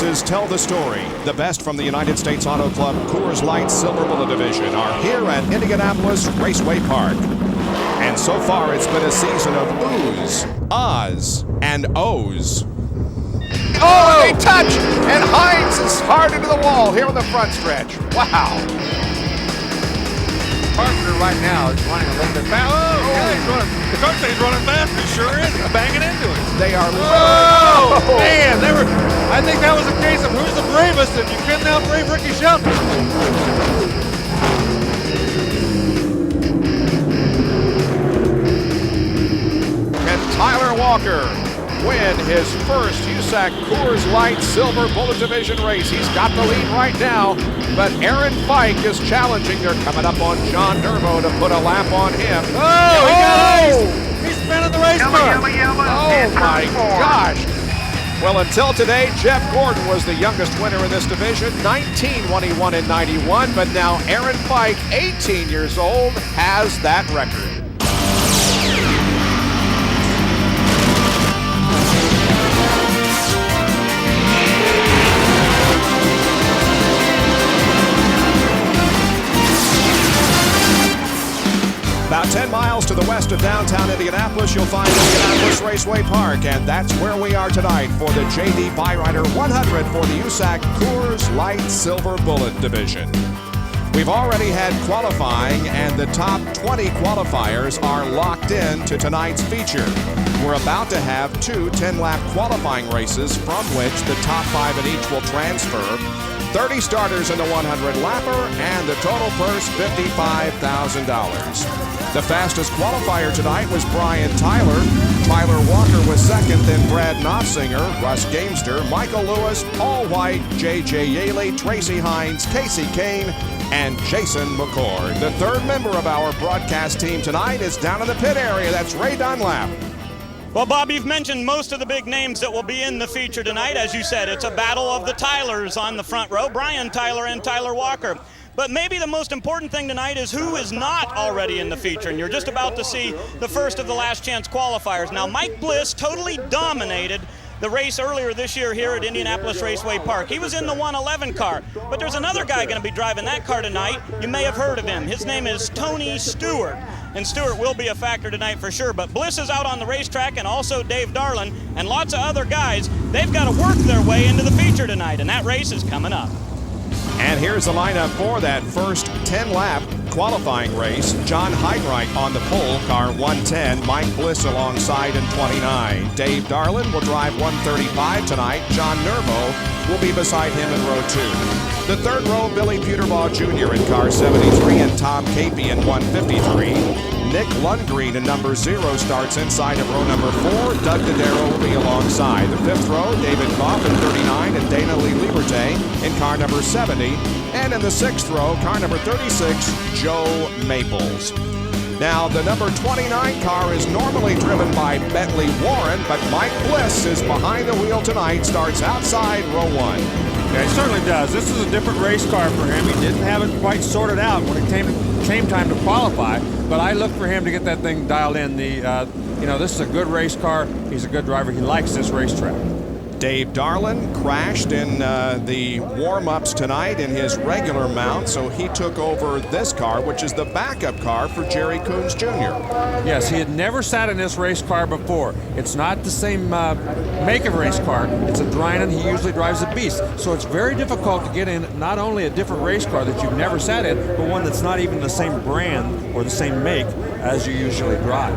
races tell the story. The best from the United States Auto Club Coors Light Silver Bullet Division are here at Indianapolis Raceway Park. And so far, it's been a season of oohs, ahs, and ohs. Oh, they touch! And Hines is hard into the wall here on the front stretch. Wow. Parker right now is running a little bit fast. Oh, yeah, he's running. The coach says he's running fast. He sure is. He's banging into it. They are. Oh, man. I think that was a case of who's the bravest, and you couldn't outbrave Ricky Shelton. And Tyler Walker win his first USAC Coors Light Silver Bullet Division race. He's got the lead right now, but Aaron Fike is challenging. They're coming up on John Nervo to put a lap on him. Oh, he got ice. He's spinning the race car. Oh, my gosh. Well, until today, Jeff Gordon was the youngest winner in this division, 19 when he won in 91, but now Aaron Fike, 18 years old, has that record. About 10 miles to the west of downtown Indianapolis, you'll find Indianapolis Raceway Park, and that's where we are tonight for the J.D. Byrider 100 for the USAC Coors Light Silver Bullet Division. We've already had qualifying, and the top 20 qualifiers are locked in to tonight's feature. We're about to have two 10-lap qualifying races from which the top 5 in each will transfer. 30 starters in the 100-lapper, and the total purse, $55,000. The fastest qualifier tonight was Brian Tyler. Tyler Walker was second, then Brad Knopfsinger, Russ Gamester, Michael Lewis, Paul White, J.J. Yaley, Tracy Hines, Casey Kane, and Jason McCord. The third member of our broadcast team tonight is down in the pit area. That's Ray Dunlap. Well, Bob, you've mentioned most of the big names that will be in the feature tonight. As you said, it's a battle of the Tylers on the front row, Brian Tyler and Tyler Walker. But maybe the most important thing tonight is who is not already in the feature, and you're just about to see the first of the last chance qualifiers. Now, Mike Bliss totally dominated the race earlier this year here at Indianapolis Raceway Park. He was in the 111 car, but there's another guy going to be driving that car tonight. You may have heard of him. His name is Tony Stewart, and Stewart will be a factor tonight for sure. But Bliss is out on the racetrack, and also Dave Darlin, and lots of other guys. They've got to work their way into the feature tonight, and that race is coming up. And here's the lineup for that first 10-lap qualifying race. John Heinreich on the pole, car 110. Mike Bliss alongside in 29. Dave Darlin will drive 135 tonight. John Nervo will be beside him in row 2. The third row, Billy Peterbaugh Jr. in car 73 and Tom Capey in 153. Nick Lundgren in number 0 starts inside of row number 4. Doug Dodaro will be alongside. The fifth row, David Goff in 39 and Dana Lee Liberte in car number 70. And in the sixth row, car number 36, Joe Maples. Now, the number 29 car is normally driven by Bentley Warren, but Mike Bliss is behind the wheel tonight, starts outside row 1. Yeah, he certainly does. This is a different race car for him. He didn't have it quite sorted out when it came time to qualify, but I look for him to get that thing dialed in. This is a good race car. He's a good driver. He likes this racetrack. Dave Darlin crashed in the warm-ups tonight in his regular mount, so he took over this car, which is the backup car for Jerry Coons Jr. Yes, he had never sat in this race car before. It's not the same make of race car. It's a Drynan. He usually drives a Beast, so it's very difficult to get in not only a different race car that you've never sat in, but one that's not even the same brand or the same make as you usually drive.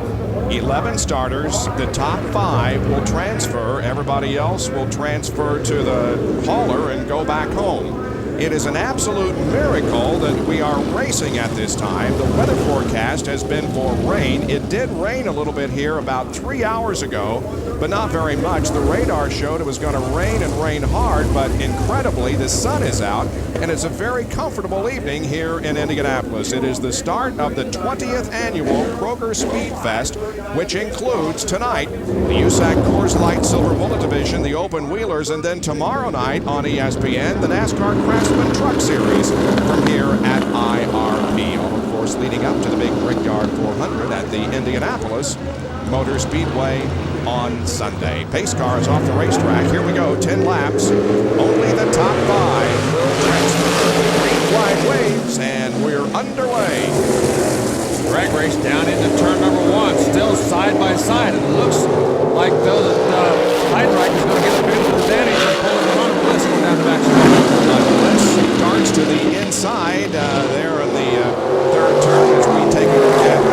11 starters. The top 5 will transfer. Everybody else will transfer to the hauler and go back home. It is an absolute miracle that we are racing at this time. The weather forecast has been for rain. It did rain a little bit here about 3 hours ago, but not very much. The radar showed it was going to rain and rain hard, but incredibly, the sun is out, and it's a very comfortable evening here in Indianapolis. It is the start of the 20th annual Kroger Speed Fest, which includes tonight the USAC Coors Light Silver Bullet Division, the Open Wheelers, and then tomorrow night on ESPN, the NASCAR Craftsman Truck Series from here at IRP. All, of course, leading up to the big Brickyard 400 at the Indianapolis Motor Speedway on Sunday. Pace cars off the racetrack. Here we go, 10 laps. Only the top 5 will transfer. Green flag waves, and we're underway. Drag race down into turn number 1, still side by side. It looks like though that Heidreich is going to get a bit of an advantage and pull in front of Bliss going down the backside. Bliss darts to the inside there in the third turn as we take a look at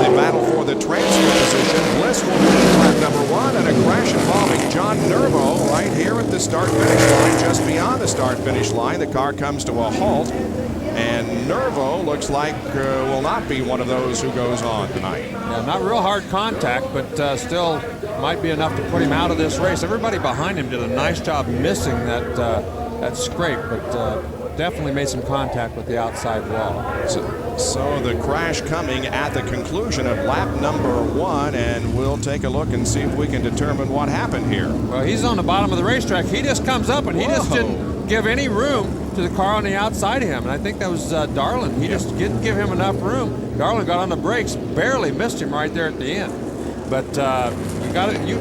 the battle for the transfer position. Bliss will lead lap number 1, and a crash involving John Nervo right here at the start-finish line, just beyond the start-finish line. The car comes to a halt, and Nervo looks like will not be one of those who goes on tonight. Yeah, not real hard contact, but still might be enough to put him out of this race. Everybody behind him did a nice job missing that scrape, but definitely made some contact with the outside wall. So the crash coming at the conclusion of lap number 1, and we'll take a look and see if we can determine what happened here. Well, he's on the bottom of the racetrack. He just comes up, and he just didn't give any room to the car on the outside of him, and I think that was Darlin. He just didn't give him enough room. Darlin got on the brakes, barely missed him right there at the end. But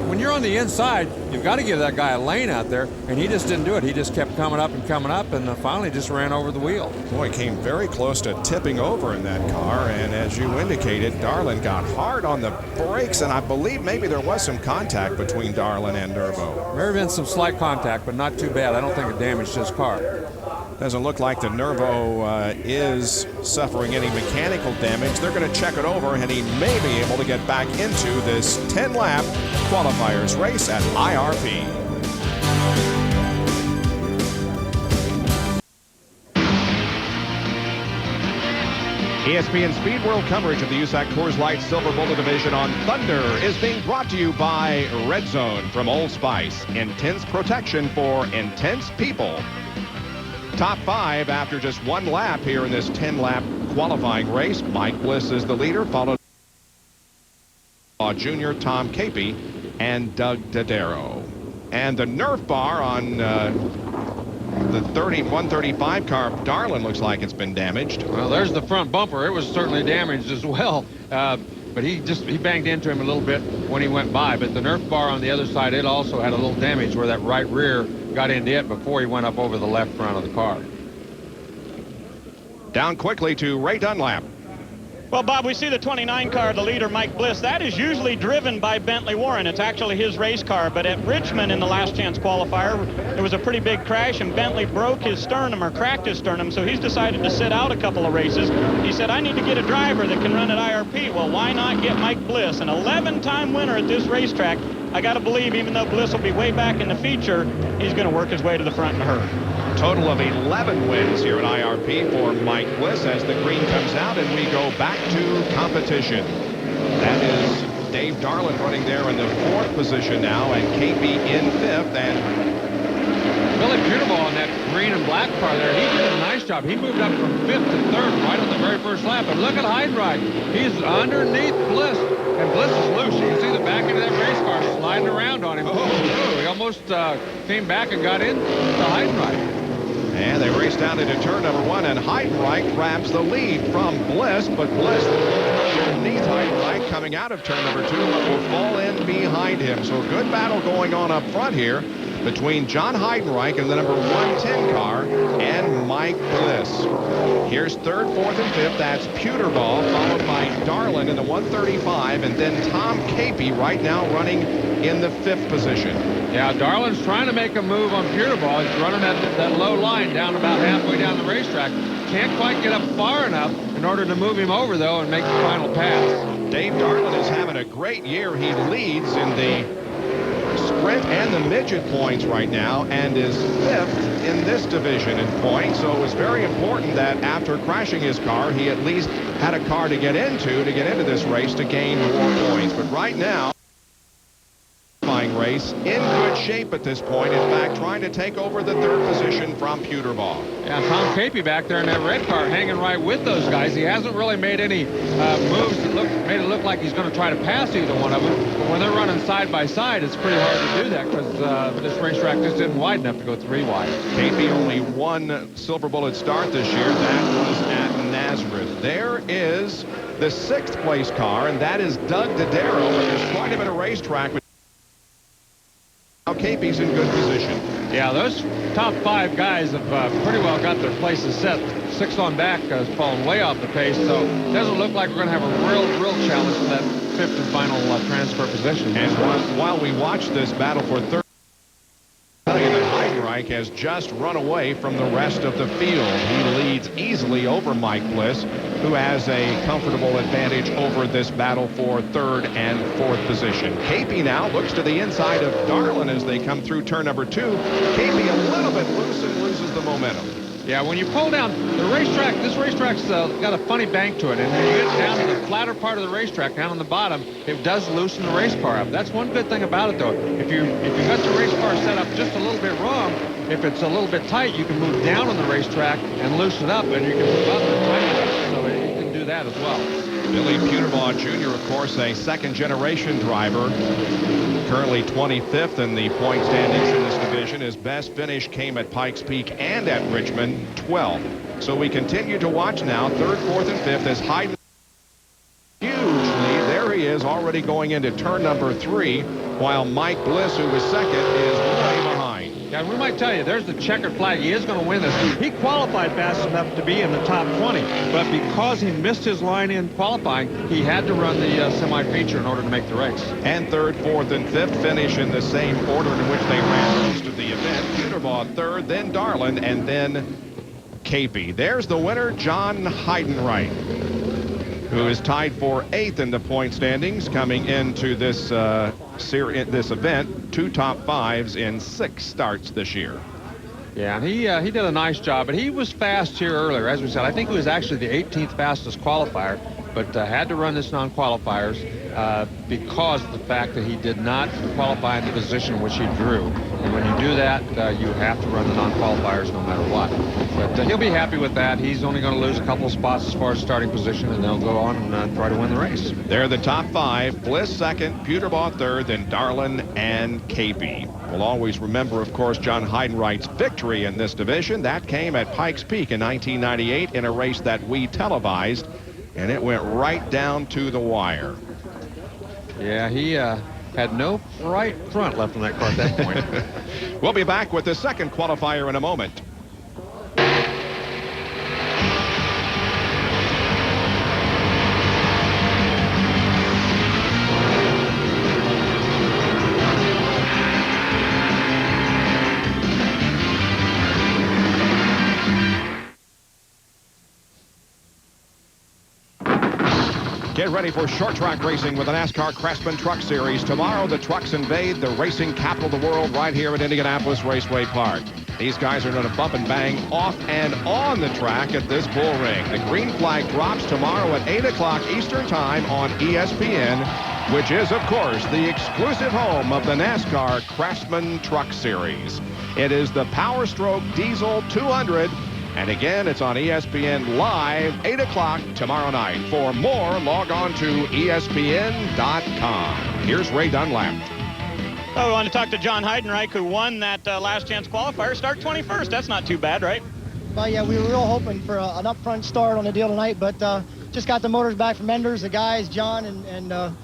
when you're on the inside, you've got to give that guy a lane out there, and he just didn't do it. He just kept coming up, and finally just ran over the wheel. Boy, came very close to tipping over in that car, and as you indicated, Darlin got hard on the brakes, and I believe maybe there was some contact between Darlin and Nervo. There have been some slight contact, but not too bad. I don't think it damaged his car. Doesn't look like the Nervo is suffering any mechanical damage. They're going to check it over, and he may be able to get back into this 10-lap qualifiers race at IRP. ESPN Speed World coverage of the USAC Coors Light Silver Bullet Division on Thunder is being brought to you by Red Zone from Old Spice. Intense protection for intense people. Top 5 after just 1 lap here in this 10-lap qualifying race. Mike Bliss is the leader, followed by junior Tom Capey and Doug Dodaro. And the Nerf bar on the 135 car, Darlin, looks like it's been damaged. Well, there's the front bumper. It was certainly damaged as well. But he banged into him a little bit when he went by. But the Nerf bar on the other side, it also had a little damage where that right rear got into it before he went up over the left front of the car. Down quickly to Ray Dunlap. Well, Bob, we see the 29 car, the leader, Mike Bliss. That is usually driven by Bentley Warren. It's actually his race car. But at Richmond in the last chance qualifier, there was a pretty big crash, and Bentley broke his sternum or cracked his sternum, so he's decided to sit out a couple of races. He said, I need to get a driver that can run at IRP. Well, why not get Mike Bliss, an 11-time winner at this racetrack? I got to believe, even though Bliss will be way back in the feature, he's going to work his way to the front in a hurry. Total of 11 wins here at IRP for Mike Bliss as the green comes out and we go back to competition. That is Dave Darlin running there in the 4th position now, and KP in 5th. And Billy Peterball on that green and black car there, he did a nice job. He moved up from 5th to 3rd right on the very first lap. But look at Heidreich. He's underneath Bliss, and Bliss is loose. You can see the back end of that race car sliding around on him. He almost came back and got into Heidreich. And they race down into turn number 1, and Heidreich grabs the lead from Bliss, but Bliss underneath Heidreich coming out of turn number 2, but will fall in behind him. So a good battle going on up front here between John Heidreich and the number 110 car and Mike Bliss. Here's 3rd, 4th, and 5th. That's Peterball, followed by Darlin in the 135, and then Tom Capey right now running in the 5th position. Yeah, Darlin's trying to make a move on Peterball. He's running that low line down about halfway down the racetrack. Can't quite get up far enough in order to move him over, though, and make the final pass. Dave Darlin is having a great year. He leads in the sprint and the midget points right now, and is 5th in this division in points. So it was very important that after crashing his car, he at least had a car to get into this race to gain more points. But right now, race in good shape at this point. In fact, trying to take over the 3rd position from Peterball. Yeah, Tom Capey back there in that red car hanging right with those guys. He hasn't really made any moves that made it look like he's going to try to pass either one of them. But when they're running side by side, it's pretty hard to do that because this racetrack just isn't wide enough to go 3 wide. Capey only 1 Silver Bullet start this year. That was at Nazareth. There is the 6th place car, and that is Doug Dodaro. But there's quite a bit of racetrack Now Capey's in good position. Yeah, those top 5 guys have pretty well got their places set. 6 on back has fallen way off the pace, so it doesn't look like we're going to have a real challenge for that 5th and final transfer position. And while we watch this battle for third, Heidenreich has just run away from the rest of the field. He leads easily over Mike Bliss, who has a comfortable advantage over this battle for 3rd and 4th position. Capey now looks to the inside of Darlin as they come through turn number 2. Capey a little bit loose and loses the momentum. Yeah, when you pull down the racetrack, this racetrack's got a funny bank to it, and when you get down to the flatter part of the racetrack, down on the bottom, it does loosen the race car up. That's one good thing about it, though. If you got your race car set up just a little bit wrong, if it's a little bit tight, you can move down on the racetrack and loosen it up, and you can move up and tighten it up. So you can do that as well. Billy Puterbaugh Jr., of course, a second-generation driver, currently 25th in the point standings in this division. His best finish came at Pikes Peak and at Richmond, 12th. So we continue to watch now, 3rd, 4th, and 5th as Hayden huge lead. There he is already going into turn number 3, while Mike Bliss, who was 2nd, is way behind. Yeah, we might tell you, there's the checkered flag. He is going to win this. He qualified fast enough to be in the top 20, but because he missed his line in qualifying, he had to run the semi-feature in order to make the race. And 3rd, 4th, and 5th finish in the same order in which they ran most of the event. Puterbaugh 3rd, then Darlin, and then Capey. There's the winner, John Heidenreich, who is tied for 8th in the point standings coming into this this event. 2 top 5s in 6 starts this year. Yeah, he did a nice job, but he was fast here earlier. As we said, I think he was actually the 18th fastest qualifier, but had to run this non-qualifiers because of the fact that he did not qualify in the position in which he drew. And when you do that, you have to run the non-qualifiers no matter what. But he'll be happy with that. He's only going to lose a couple of spots as far as starting position, and they'll go on and try to win the race. They're the top 5. Bliss 2nd, Puterbaugh 3rd, then Darlin and Capey. We'll always remember, of course, John Heidenreich's victory in this division. That came at Pikes Peak in 1998 in a race that we televised, and it went right down to the wire. Yeah, he had no right front left on that car at that point. We'll be back with the second qualifier in a moment. Get ready for short track racing with the NASCAR Craftsman Truck Series. Tomorrow, the trucks invade the racing capital of the world right here at Indianapolis Raceway Park. These guys are going to bump and bang off and on the track at this bull ring. The green flag drops tomorrow at 8 o'clock Eastern Time on ESPN, which is, of course, the exclusive home of the NASCAR Craftsman Truck Series. It is the Power Stroke Diesel 200. And again, it's on ESPN Live, 8 o'clock tomorrow night. For more, log on to ESPN.com. Here's Ray Dunlap. Oh, we want to talk to John Heidenreich, who won that last chance qualifier. Start 21st. That's not too bad, right? Well, yeah, we were real hoping for an up-front start on the deal tonight, but just got the motors back from Enders. The guys, John and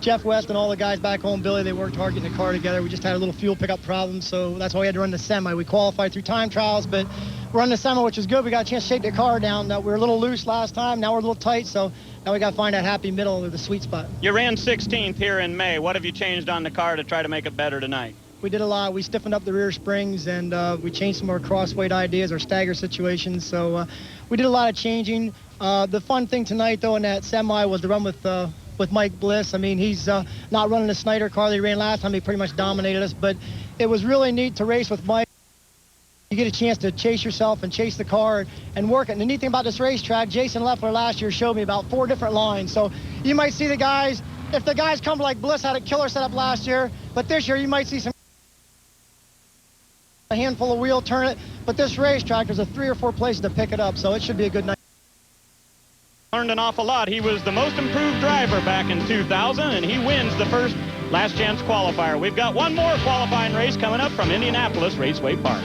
Jeff West and all the guys back home, Billy, they worked hard getting the car together. We just had a little fuel pickup problem, so that's why we had to run the semi. We qualified through time trials, but we're running the semi, which is good. We got a chance to shake the car down. We were a little loose last time. Now we're a little tight, so now we got to find that happy middle or the sweet spot. You ran 16th here in May. What have you changed on the car to try to make it better tonight? We did a lot. We stiffened up the rear springs, and we changed some of our crossweight ideas, our stagger situations. So we did a lot of changing. The fun thing tonight, though, in that semi was to run with Mike Bliss. I mean, he's not running the Snyder car that he ran last time. He pretty much dominated us, but it was really neat to race with Mike. You get a chance to chase yourself and chase the car and work it. And the neat thing about this racetrack, Jason Leffler last year showed me about 4 different lines. So you might see the guys, if the guys come like Bliss had a killer setup last year, but this year you might see a handful of wheel turn it. But this racetrack, there's 3 or 4 places to pick it up, so it should be a good night. Learned an awful lot. He was the most improved driver back in 2000, and he wins the first last chance qualifier. We've got one more qualifying race coming up from Indianapolis Raceway Park.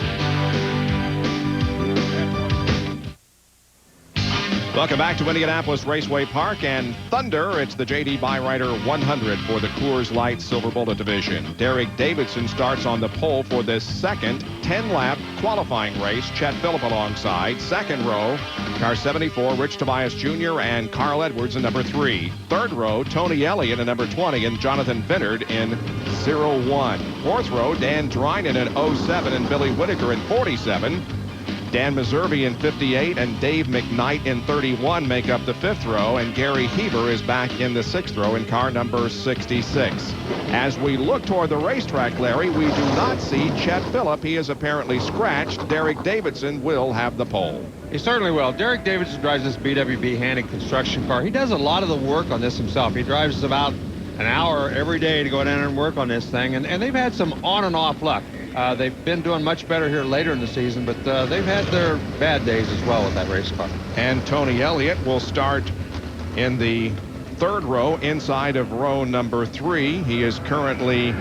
Welcome back to Indianapolis Raceway Park and Thunder. It's the J.D. Byrider 100 for the Coors Light Silver Bullet Division. Derek Davidson starts on the pole for this second 10-lap qualifying race. Chet Phillip alongside. Second row, car 74, Rich Tobias Jr. and Carl Edwards in number 3. Third row, Tony Elliott in number 20 and Jonathan Vinnard in 01. Fourth row, Dan Drinan in 07 and Billy Whitaker in 47. Dan Meservey in 58 and Dave McKnight in 31 make up the fifth row, and Gary Heber is back in the sixth row in car number 66. As we look toward the racetrack, Larry, we do not see Chet Phillip. He is apparently scratched. Derek Davidson will have the pole. He certainly will. Derek Davidson drives this BWB Hannig construction car. He does a lot of the work on this himself. He drives about an hour every day to go down and work on this thing, and they've had some on and off luck. They've been doing much better here later in the season, but they've had their bad days as well with that race car. And Tony Elliott will start in the third row inside of row number 3. He is currently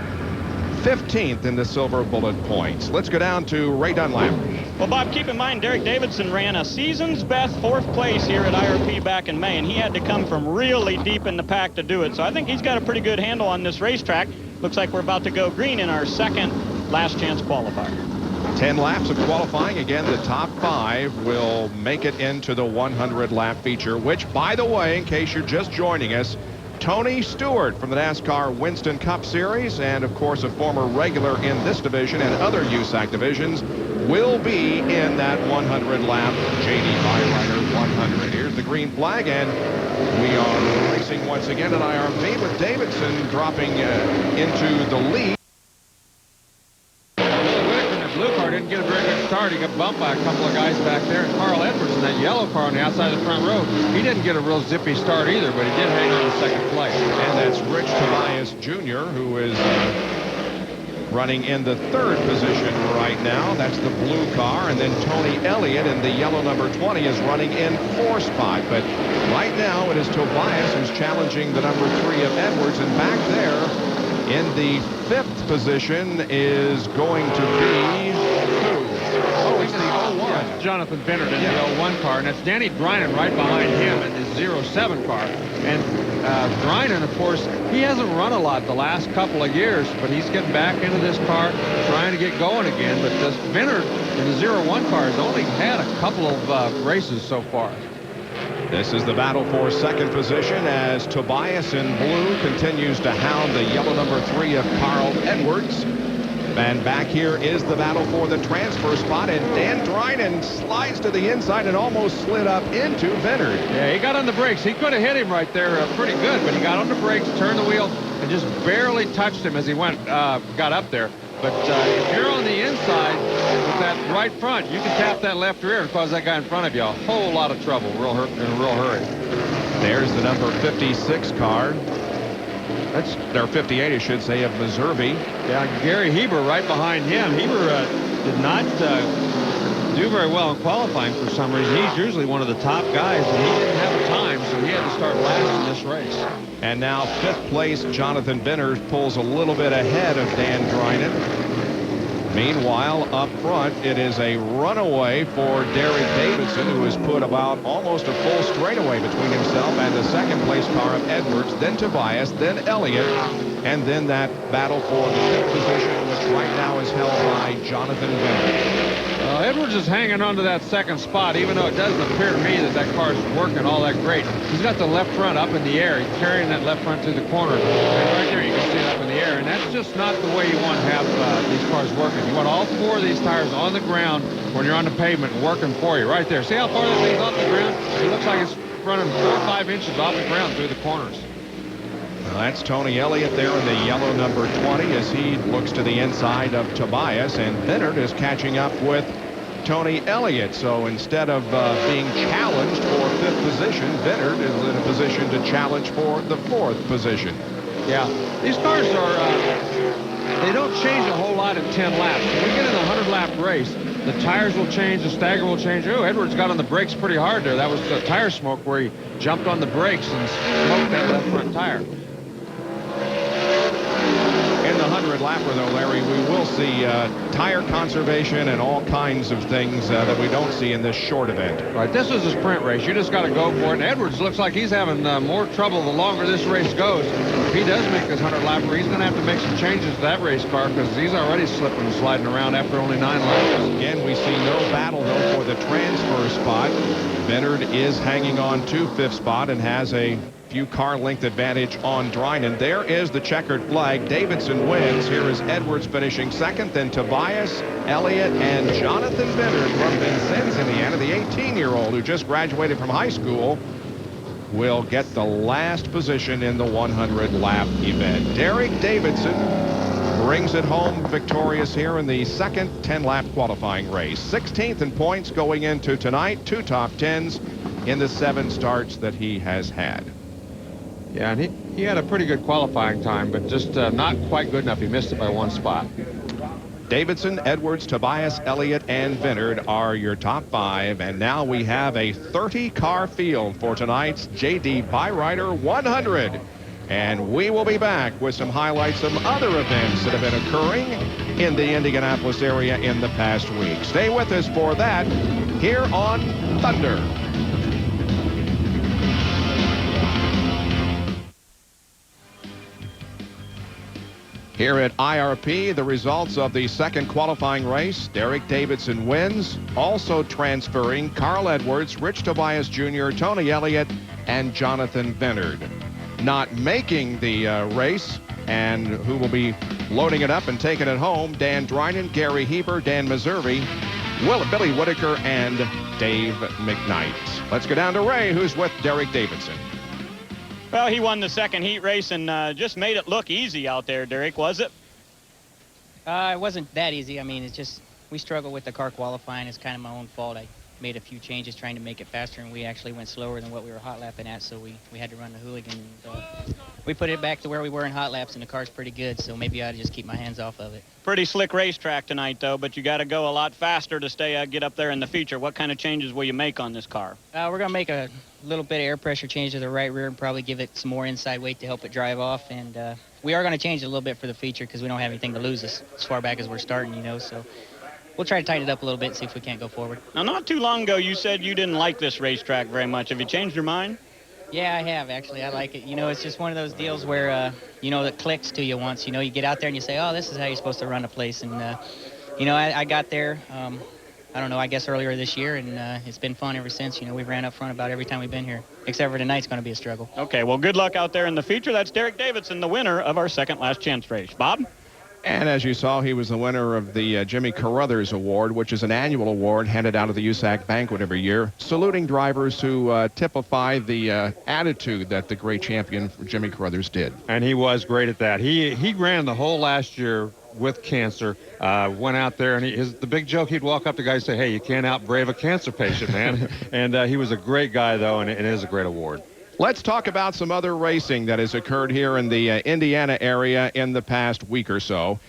15th in the Silver Bullet points. Let's go down to Ray Dunlap. Well, Bob, keep in mind Derek Davidson ran a season's best 4th place here at IRP back in May, and he had to come from really deep in the pack to do it. So I think he's got a pretty good handle on this racetrack. Looks like we're about to go green in our second last chance qualifier. 10 laps of qualifying. Again, the top 5 will make it into the 100-lap feature, which, by the way, in case you're just joining us, Tony Stewart from the NASCAR Winston Cup Series, and of course a former regular in this division and other USAC divisions, will be in that 100-lap J.D. Byrider 100. Here's the green flag, and we are racing once again at IRP with Davidson dropping into the lead. Blue car didn't get a very good start. He got bumped by a couple of guys back there. And Carl Edwards in that yellow car on the outside of the front row, he didn't get a real zippy start either, but he did hang on to second place. And that's Rich Tobias Jr., who is running in the third position right now. That's the blue car. And then Tony Elliott in the yellow number 20 is running in 4th spot. But right now it is Tobias who's challenging the number 3 of Edwards. And back there in the 5th position is going to be who? Oh, he's in the 01. Yeah, Jonathan Vinnard in the 01 car, and that's Danny Drinan right behind him in the 07 car. And Drinan, of course, he hasn't run a lot the last couple of years, but he's getting back into this car, trying to get going again. But this Vinnard in the 01 car has only had a couple of races so far. This is the battle for second position as Tobias in blue continues to hound the yellow number 3 of Carl Edwards. And back here is the battle for the transfer spot, and Dan Drinan slides to the inside and almost slid up into Vinnard. Yeah, he got on the brakes. He could have hit him right there pretty good, but he got on the brakes, turned the wheel, and just barely touched him as he got up there. But if you're on the inside with that right front, you can tap that left rear and cause that guy in front of you a whole lot of trouble in a real hurry. There's the number 56 car. That's their 58, I should say, of Meservey. Yeah, Gary Heber right behind him. Heber did not do very well in qualifying for some reason. He's usually one of the top guys, and he didn't have a time, so he had to start last in this race. And now 5th place, Jonathan Vinnard pulls a little bit ahead of Dan Drinan. Meanwhile, up front, it is a runaway for Derek Davidson, who has put about almost a full straightaway between himself and the second place car of Edwards, then Tobias, then Elliott, and then that battle for the 5th position, which right now is held by Jonathan Vinnard. Edwards is hanging on to that second spot, even though it doesn't appear to me that that car is working all that great. He's got the left front up in the air. He's carrying that left front through the corner. And right there, you can see it up in the air. And that's just not the way you want to have these cars working. You want all 4 of these tires on the ground when you're on the pavement and working for you. Right there. See how far that thing's off the ground? It looks like it's running 4 or 5 inches off the ground through the corners. Well, that's Tony Elliott there in the yellow number 20 as he looks to the inside of Tobias, and Vinnard is catching up with Tony Elliott. So instead of being challenged for 5th position, Vinnard is in a position to challenge for the 4th position. Yeah, these cars are, they don't change a whole lot in 10 laps. When we get in a 100-lap race, the tires will change, the stagger will change. Oh, Edwards got on the brakes pretty hard there. That was the tire smoke where he jumped on the brakes and smoked that left front tire. In the 100 100 lapper, though, Larry, we will see tire conservation and all kinds of things that we don't see in this short event. Right, this is a sprint race. You just got to go for it. And Edwards looks like he's having more trouble the longer this race goes. If he does make this 100 lapper, he's going to have to make some changes to that race car because he's already slipping and sliding around after only 9 laps. Again, we see no battle, though, for the transfer spot. Byrider is hanging on to 5th spot and has a few car length advantage on Drinan. There is the checkered flag. Davidson wins. Here is Edwards finishing 2nd, then Tobias, Elliott, and Jonathan Byrider from Vincennes, Indiana, the 18-year-old who just graduated from high school, will get the last position in the 100-lap event. Derek Davidson brings it home victorious here in the second 10-lap qualifying race. 16th in points going into tonight. 2 top 10s in the 7 starts that he has had. Yeah, and he had a pretty good qualifying time, but just not quite good enough. He missed it by 1 spot. Davidson, Edwards, Tobias, Elliott, and Byrider are your top 5. And now we have a 30-car field for tonight's J.D. Byrider 100. And we will be back with some highlights of other events that have been occurring in the Indianapolis area in the past week. Stay with us for that here on Thunder. Here at IRP, the results of the second qualifying race. Derek Davidson wins. Also transferring Carl Edwards, Rich Tobias Jr., Tony Elliott, and Jonathan Byrider. Not making the race, and who will be loading it up and taking it home, Dan Drinan, Gary Heber, Dan Meserve, Billy Whitaker, and Dave McKnight. Let's go down to Ray, who's with Derek Davidson. Well, he won the second heat race and just made it look easy out there, Derek, was it? It wasn't that easy. I mean, it's just we struggled with the car qualifying. It's kind of my own fault. I made a few changes trying to make it faster, and we actually went slower than what we were hot lapping at, so we had to run the hooligan. We put it back to where we were in hot laps, and the car's pretty good, so maybe I ought to just keep my hands off of it. Pretty slick racetrack tonight, though, but you got to go a lot faster to get up there in the feature. What kind of changes will you make on this car? We're going to make a little bit of air pressure change to the right rear and probably give it some more inside weight to help it drive off, and we are going to change it a little bit for the feature because we don't have anything to lose as far back as we're starting, you know, so we'll try to tighten it up a little bit and see if we can't go forward. Now, not too long ago, you said you didn't like this racetrack very much. Have you changed your mind? Yeah, I have, actually. I like it. You know, it's just one of those deals where, you know, it clicks to you once. You know, you get out there and you say, oh, this is how you're supposed to run a place. And, you know, I got there, I don't know, I guess earlier this year, and it's been fun ever since. You know, we've ran up front about every time we've been here, except for tonight's going to be a struggle. Okay, well, good luck out there in the feature. That's Derek Davidson, the winner of our second last chance race. Bob? And as you saw, he was the winner of the Jimmy Carruthers Award, which is an annual award handed out at the USAC banquet every year, saluting drivers who typify the attitude that the great champion Jimmy Carruthers did. And he was great at that. He ran the whole last year with cancer, went out there, and the big joke, he'd walk up to guys and say, hey, you can't outbrave a cancer patient, man. And he was a great guy, though, and it is a great award. Let's talk about some other racing that has occurred here in the Indiana area in the past week or so.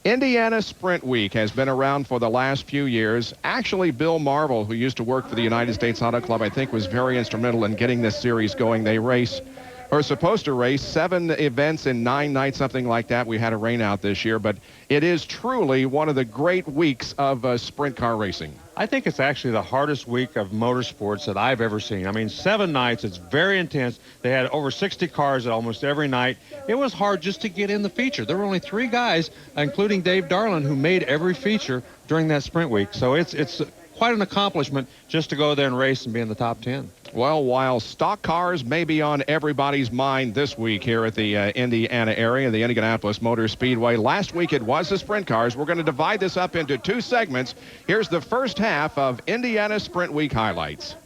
Indiana Sprint Week has been around for the last few years. Actually, Bill Marvel, who used to work for the United States Auto Club, I think was very instrumental in getting this series going. They are supposed to race 7 events in 9 nights, something like that. We had a rain out this year, but it is truly one of the great weeks of sprint car racing. I think it's actually the hardest week of motorsports that I've ever seen. I mean, 7 nights, it's very intense. They had over 60 cars almost every night. It was hard just to get in the feature. There were only 3 guys, including Dave Darlin, who made every feature during that sprint week. So it's quite an accomplishment just to go there and race and be in the top 10. Well, while stock cars may be on everybody's mind this week here at the Indiana area, the Indianapolis Motor Speedway, last week it was the sprint cars. We're going to divide this up into 2 segments. Here's the first half of Indiana Sprint Week highlights.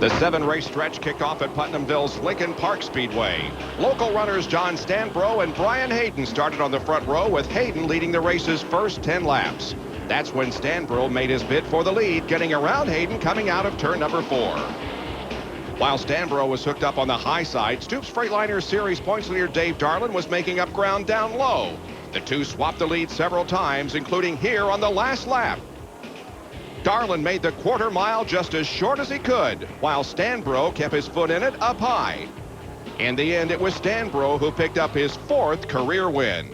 The 7-race stretch kicked off at Putnamville's Lincoln Park Speedway. Local runners John Stanbro and Brian Hayden started on the front row, with Hayden leading the race's first 10 laps. That's when Stanbro made his bid for the lead, getting around Hayden coming out of turn number 4. While Stanbro was hooked up on the high side, Stoops Freightliner Series points leader Dave Darlin was making up ground down low. The two swapped the lead several times, including here on the last lap. Darlin made the quarter mile just as short as he could, while Stanbro kept his foot in it up high. In the end, it was Stanbro who picked up his 4th career win.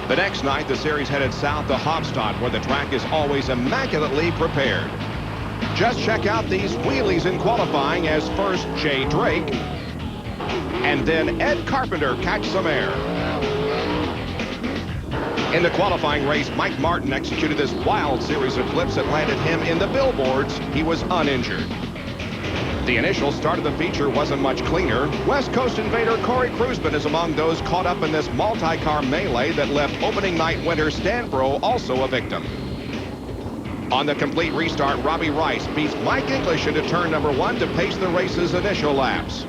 The next night, the series headed south to Hofstadt, where the track is always immaculately prepared. Just check out these wheelies in qualifying as first Jay Drake and then Ed Carpenter catch some air. In the qualifying race, Mike Martin executed this wild series of flips that landed him in the billboards. He was uninjured. The initial start of the feature wasn't much cleaner. West Coast invader Corey Kruisman is among those caught up in this multi-car melee that left opening night winner Stanbro also a victim. On the complete restart, Robbie Rice beats Mike English into turn number 1 to pace the race's initial laps.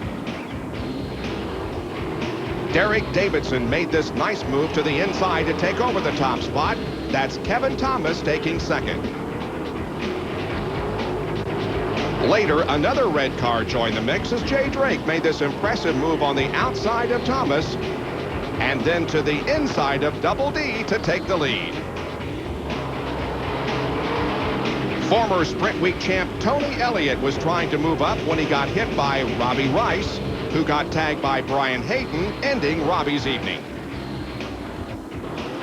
Derek Davidson made this nice move to the inside to take over the top spot. That's Kevin Thomas taking second. Later, another red car joined the mix as Jay Drake made this impressive move on the outside of Thomas and then to the inside of Double D to take the lead. Former Sprint Week champ Tony Elliott was trying to move up when he got hit by Robbie Rice, who got tagged by Brian Hayden, ending Robbie's evening.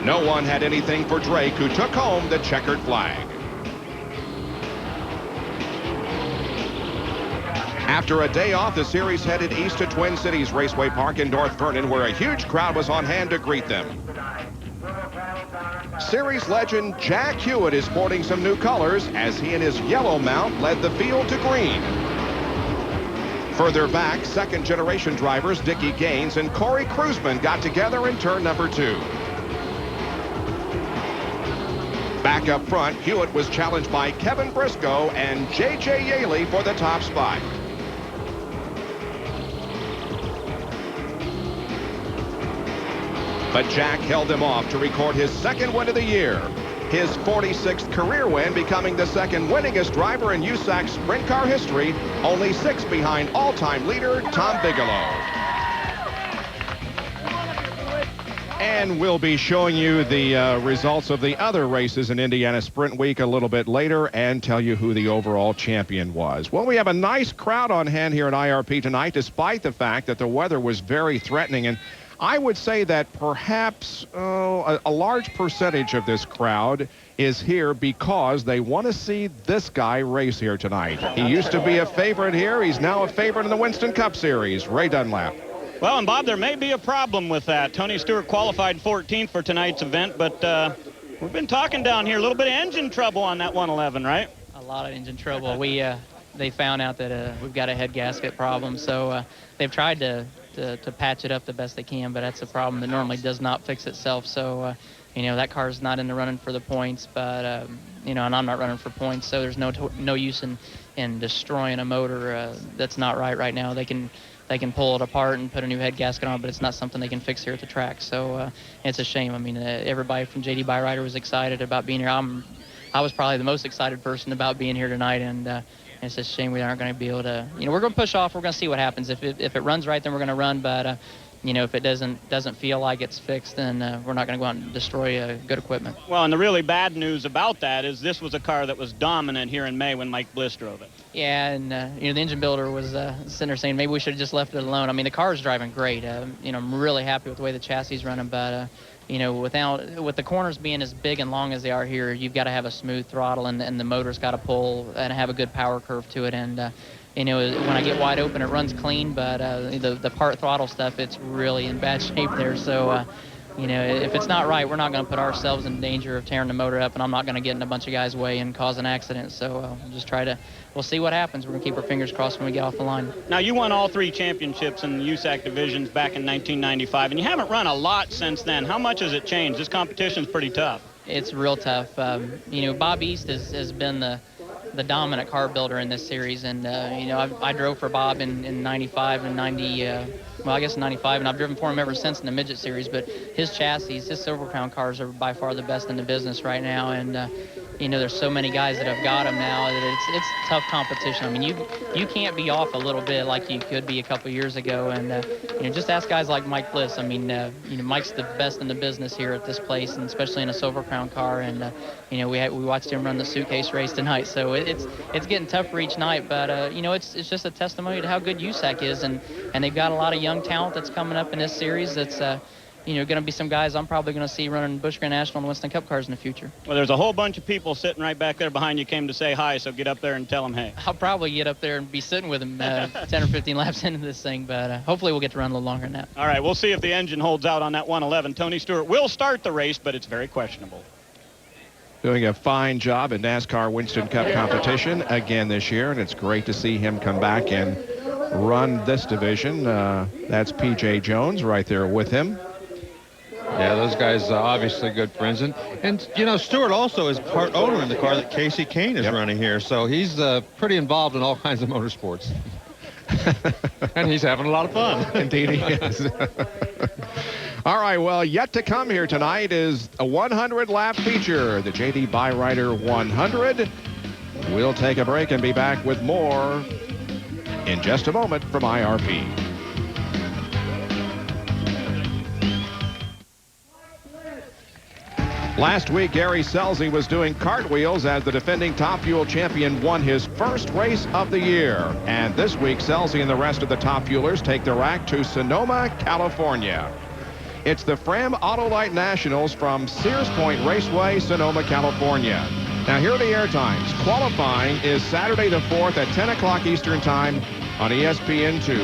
No one had anything for Drake, who took home the checkered flag. After a day off, the series headed east to Twin Cities Raceway Park in North Vernon, where a huge crowd was on hand to greet them. Series legend Jack Hewitt is sporting some new colors as he and his yellow mount led the field to green. Further back, second-generation drivers Dickie Gaines and Corey Kruisman got together in turn number 2. Back up front, Hewitt was challenged by Kevin Briscoe and J.J. Yaley for the top spot. But Jack held them off to record his second win of the year. His 46th career win, becoming the second winningest driver in USAC sprint car history, only 6 behind all-time leader Tom Bigelow. And we'll be showing you the results of the other races in Indiana Sprint Week a little bit later and tell you who the overall champion was. Well, we have a nice crowd on hand here at IRP tonight, despite the fact that the weather was very threatening. And I would say that perhaps a large percentage of this crowd is here because they want to see this guy race here tonight. He used to be a favorite here. He's now a favorite in the Winston Cup Series. Ray Dunlap. Well, and Bob, there may be a problem with that. Tony Stewart qualified 14th for tonight's event, but we've been talking down here. A little bit of engine trouble on that 111, right? A lot of engine trouble. They found out that we've got a head gasket problem, so they've tried to patch it up the best they can, but that's a problem that normally does not fix itself. So, that car's not in the running for the points, but, and I'm not running for points, so there's no use in destroying a motor that's not right now. They can pull it apart and put a new head gasket on, but it's not something they can fix here at the track. So it's a shame. I mean, everybody from JD Byrider was excited about being here. I was probably the most excited person about being here tonight, and it's a shame we aren't going to be able to, we're going to push off. We're going to see what happens. If it runs right, then we're going to run. But, if it doesn't feel like it's fixed, then we're not going to go out and destroy good equipment. Well, and the really bad news about that is this was a car that was dominant here in May when Mike Bliss drove it. Yeah, and, the engine builder was sitting there saying maybe we should have just left it alone. I mean, the car is driving great. I'm really happy with the way the chassis is running, but, with the corners being as big and long as they are here, you've got to have a smooth throttle, and the motor's got to pull and have a good power curve to it. And, when I get wide open, it runs clean, but the part throttle stuff, it's really in bad shape there. So, if it's not right, we're not going to put ourselves in danger of tearing the motor up, and I'm not going to get in a bunch of guys' way and cause an accident. So we'll see what happens. We're going to keep our fingers crossed when we get off the line. Now, you won all 3 championships in the USAC divisions back in 1995, and you haven't run a lot since then. How much has it changed? This competition's pretty tough. It's real tough. Bob East has been the dominant car builder in this series, and I drove for Bob in 95 and 90, I guess 95, and I've driven for him ever since in the midget series. But his chassis, his Silver Crown cars are by far the best in the business right now, and there's so many guys that have got them now that it's tough competition. I mean, you can't be off a little bit like you could be a couple years ago, and just ask guys like Mike Bliss. I mean, Mike's the best in the business here at this place, and especially in a Silver Crown car. And we watched him run the suitcase race tonight, so it's getting tougher each night. But it's just a testimony to how good USAC is, and they've got a lot of young talent that's coming up in this series. That's going to be some guys I'm probably going to see running Busch Grand National and Winston Cup cars in the future. Well, there's a whole bunch of people sitting right back there behind you came to say hi, so get up there and tell them hey. I'll probably get up there and be sitting with them 10 or 15 laps into this thing, but hopefully we'll get to run a little longer than that. All right, we'll see if the engine holds out on that 111. Tony Stewart will start the race, but it's very questionable. Doing a fine job in NASCAR Winston Cup competition again this year, and it's great to see him come back and run this division. That's P.J. Jones right there with him. Yeah, those guys are obviously good friends. And Stewart also is part owner in the car that Casey Kane is running here, so he's pretty involved in all kinds of motorsports. And he's having a lot of fun. Indeed he is. All right, well, yet to come here tonight is a 100-lap feature, the J.D. Byrider 100. We'll take a break and be back with more in just a moment from IRP. Last week, Gary Scelzi was doing cartwheels as the defending Top Fuel champion won his first race of the year. And this week, Scelzi and the rest of the Top Fuelers take the rack to Sonoma, California. It's the Fram Autolite Nationals from Sears Point Raceway, Sonoma, California. Now, here are the air times. Qualifying is Saturday the 4th at 10 o'clock Eastern Time on ESPN2.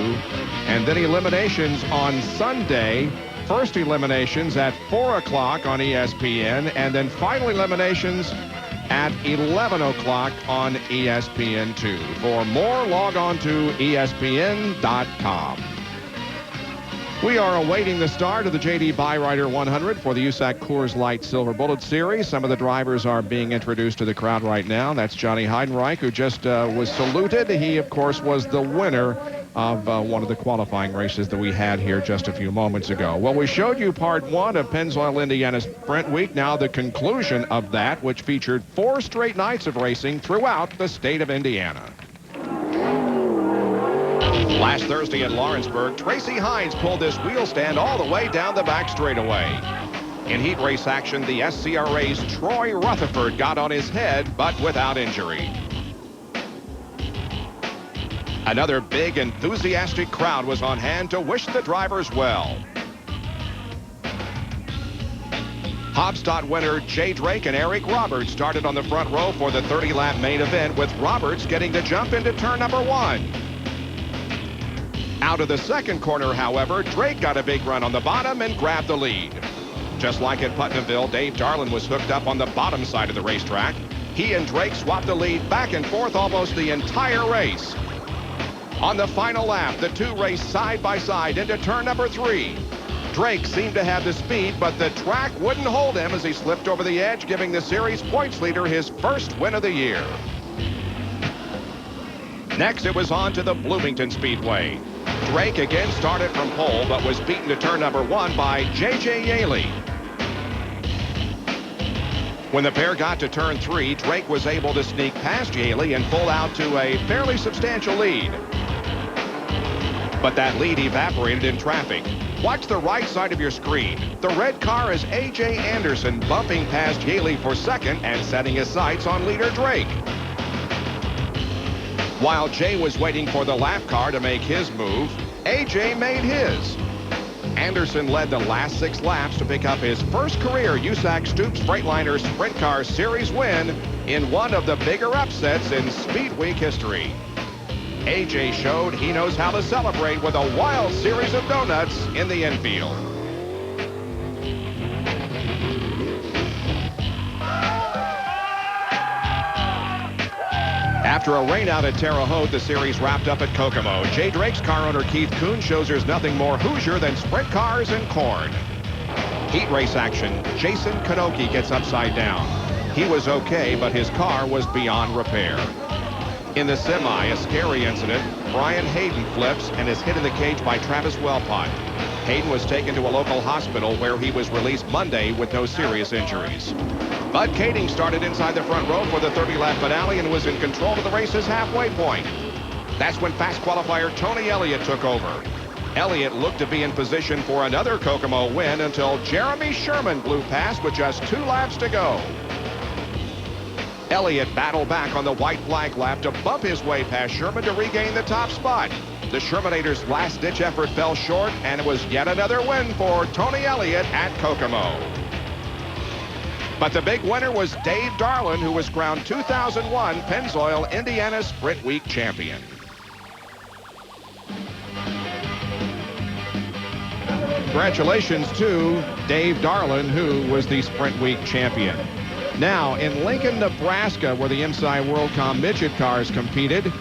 And then eliminations on Sunday. First eliminations at 4 o'clock on ESPN. And then final eliminations at 11 o'clock on ESPN2. For more, log on to ESPN.com. We are awaiting the start of the J.D. Byrider 100 for the USAC Coors Light Silver Bullet Series. Some of the drivers are being introduced to the crowd right now. That's Johnny Heidenreich, who just was saluted. He, of course, was the winner of one of the qualifying races that we had here just a few moments ago. Well, we showed you part one of Pennzoil, Indiana Sprint Week. Now the conclusion of that, which featured 4 straight nights of racing throughout the state of Indiana. Last Thursday at Lawrenceburg, Tracy Hines pulled this wheel stand all the way down the back straightaway. In heat race action, the SCRA's Troy Rutherford got on his head, but without injury. Another big, enthusiastic crowd was on hand to wish the drivers well. Hobstadt winner Jay Drake and Eric Roberts started on the front row for the 30-lap main event, with Roberts getting to jump into turn number 1. Out of the second corner, however, Drake got a big run on the bottom and grabbed the lead. Just like at Putnamville, Dave Darlin was hooked up on the bottom side of the racetrack. He and Drake swapped the lead back and forth almost the entire race. On the final lap, the two raced side by side into turn number 3. Drake seemed to have the speed, but the track wouldn't hold him as he slipped over the edge, giving the series points leader his first win of the year. Next, it was on to the Bloomington Speedway. Drake again started from pole, but was beaten to turn number 1 by J.J. Yaley. When the pair got to turn 3, Drake was able to sneak past Yaley and pull out to a fairly substantial lead. But that lead evaporated in traffic. Watch the right side of your screen. The red car is A.J. Anderson bumping past Yaley for second and setting his sights on leader Drake. While Jay was waiting for the lap car to make his move, A.J. made his. Anderson led the last 6 laps to pick up his first career USAC Stoops Freightliner Sprint Car Series win in one of the bigger upsets in Speed Week history. A.J. showed he knows how to celebrate with a wild series of donuts in the infield. After a rainout at Terre Haute, the series wrapped up at Kokomo. Jay Drake's car owner Keith Kuhn shows there's nothing more Hoosier than sprint cars and corn. Heat race action, Jason Kanoki gets upside down. He was okay, but his car was beyond repair. In the semi, a scary incident, Brian Hayden flips and is hit in the cage by Travis Wellpot. Hayden was taken to a local hospital where he was released Monday with no serious injuries. Bud Kading started inside the front row for the 30-lap finale and was in control of the race's halfway point. That's when fast qualifier Tony Elliott took over. Elliott looked to be in position for another Kokomo win until Jeremy Sherman blew past with just 2 laps to go. Elliott battled back on the white flag lap to bump his way past Sherman to regain the top spot. The Shermanators' last-ditch effort fell short, and it was yet another win for Tony Elliott at Kokomo. But the big winner was Dave Darlin, who was crowned 2001 Pennzoil Indiana Sprint Week champion. Congratulations to Dave Darlin, who was the Sprint Week champion. Now, in Lincoln, Nebraska, where the MSI WorldCom midget cars competed,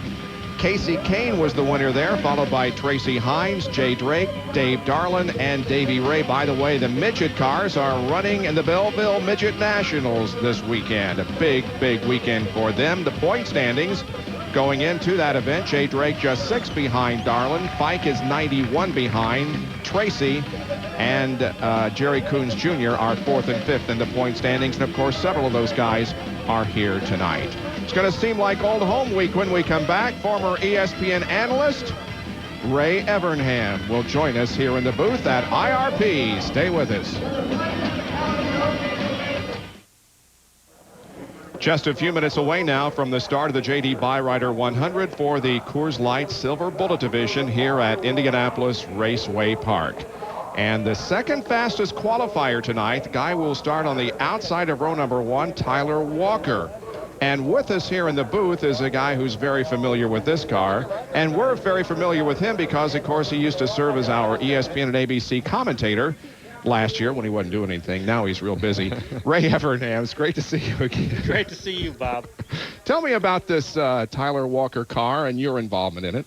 Casey Kane was the winner there, followed by Tracy Hines, Jay Drake, Dave Darlin, and Davey Ray. By the way, the midget cars are running in the Belleville Midget Nationals this weekend. A big, big weekend for them. The point standings going into that event, Jay Drake just 6 behind Darlin. Fike is 91 behind Tracy. And Jerry Coons Jr. are 4th and 5th in the point standings. And, of course, several of those guys are here tonight. It's going to seem like old home week when we come back. Former ESPN analyst Ray Evernham will join us here in the booth at IRP. Stay with us. Just a few minutes away now from the start of the J.D. Byrider 100 for the Coors Light Silver Bullet Division here at Indianapolis Raceway Park. And the second fastest qualifier tonight, the guy will start on the outside of row number 1, Tyler Walker. And with us here in the booth is a guy who's very familiar with this car. And we're very familiar with him because, of course, he used to serve as our ESPN and ABC commentator last year when he wasn't doing anything. Now he's real busy. Ray Evernham, it's great to see you again. Great to see you, Bob. Tell me about this Tyler Walker car and your involvement in it.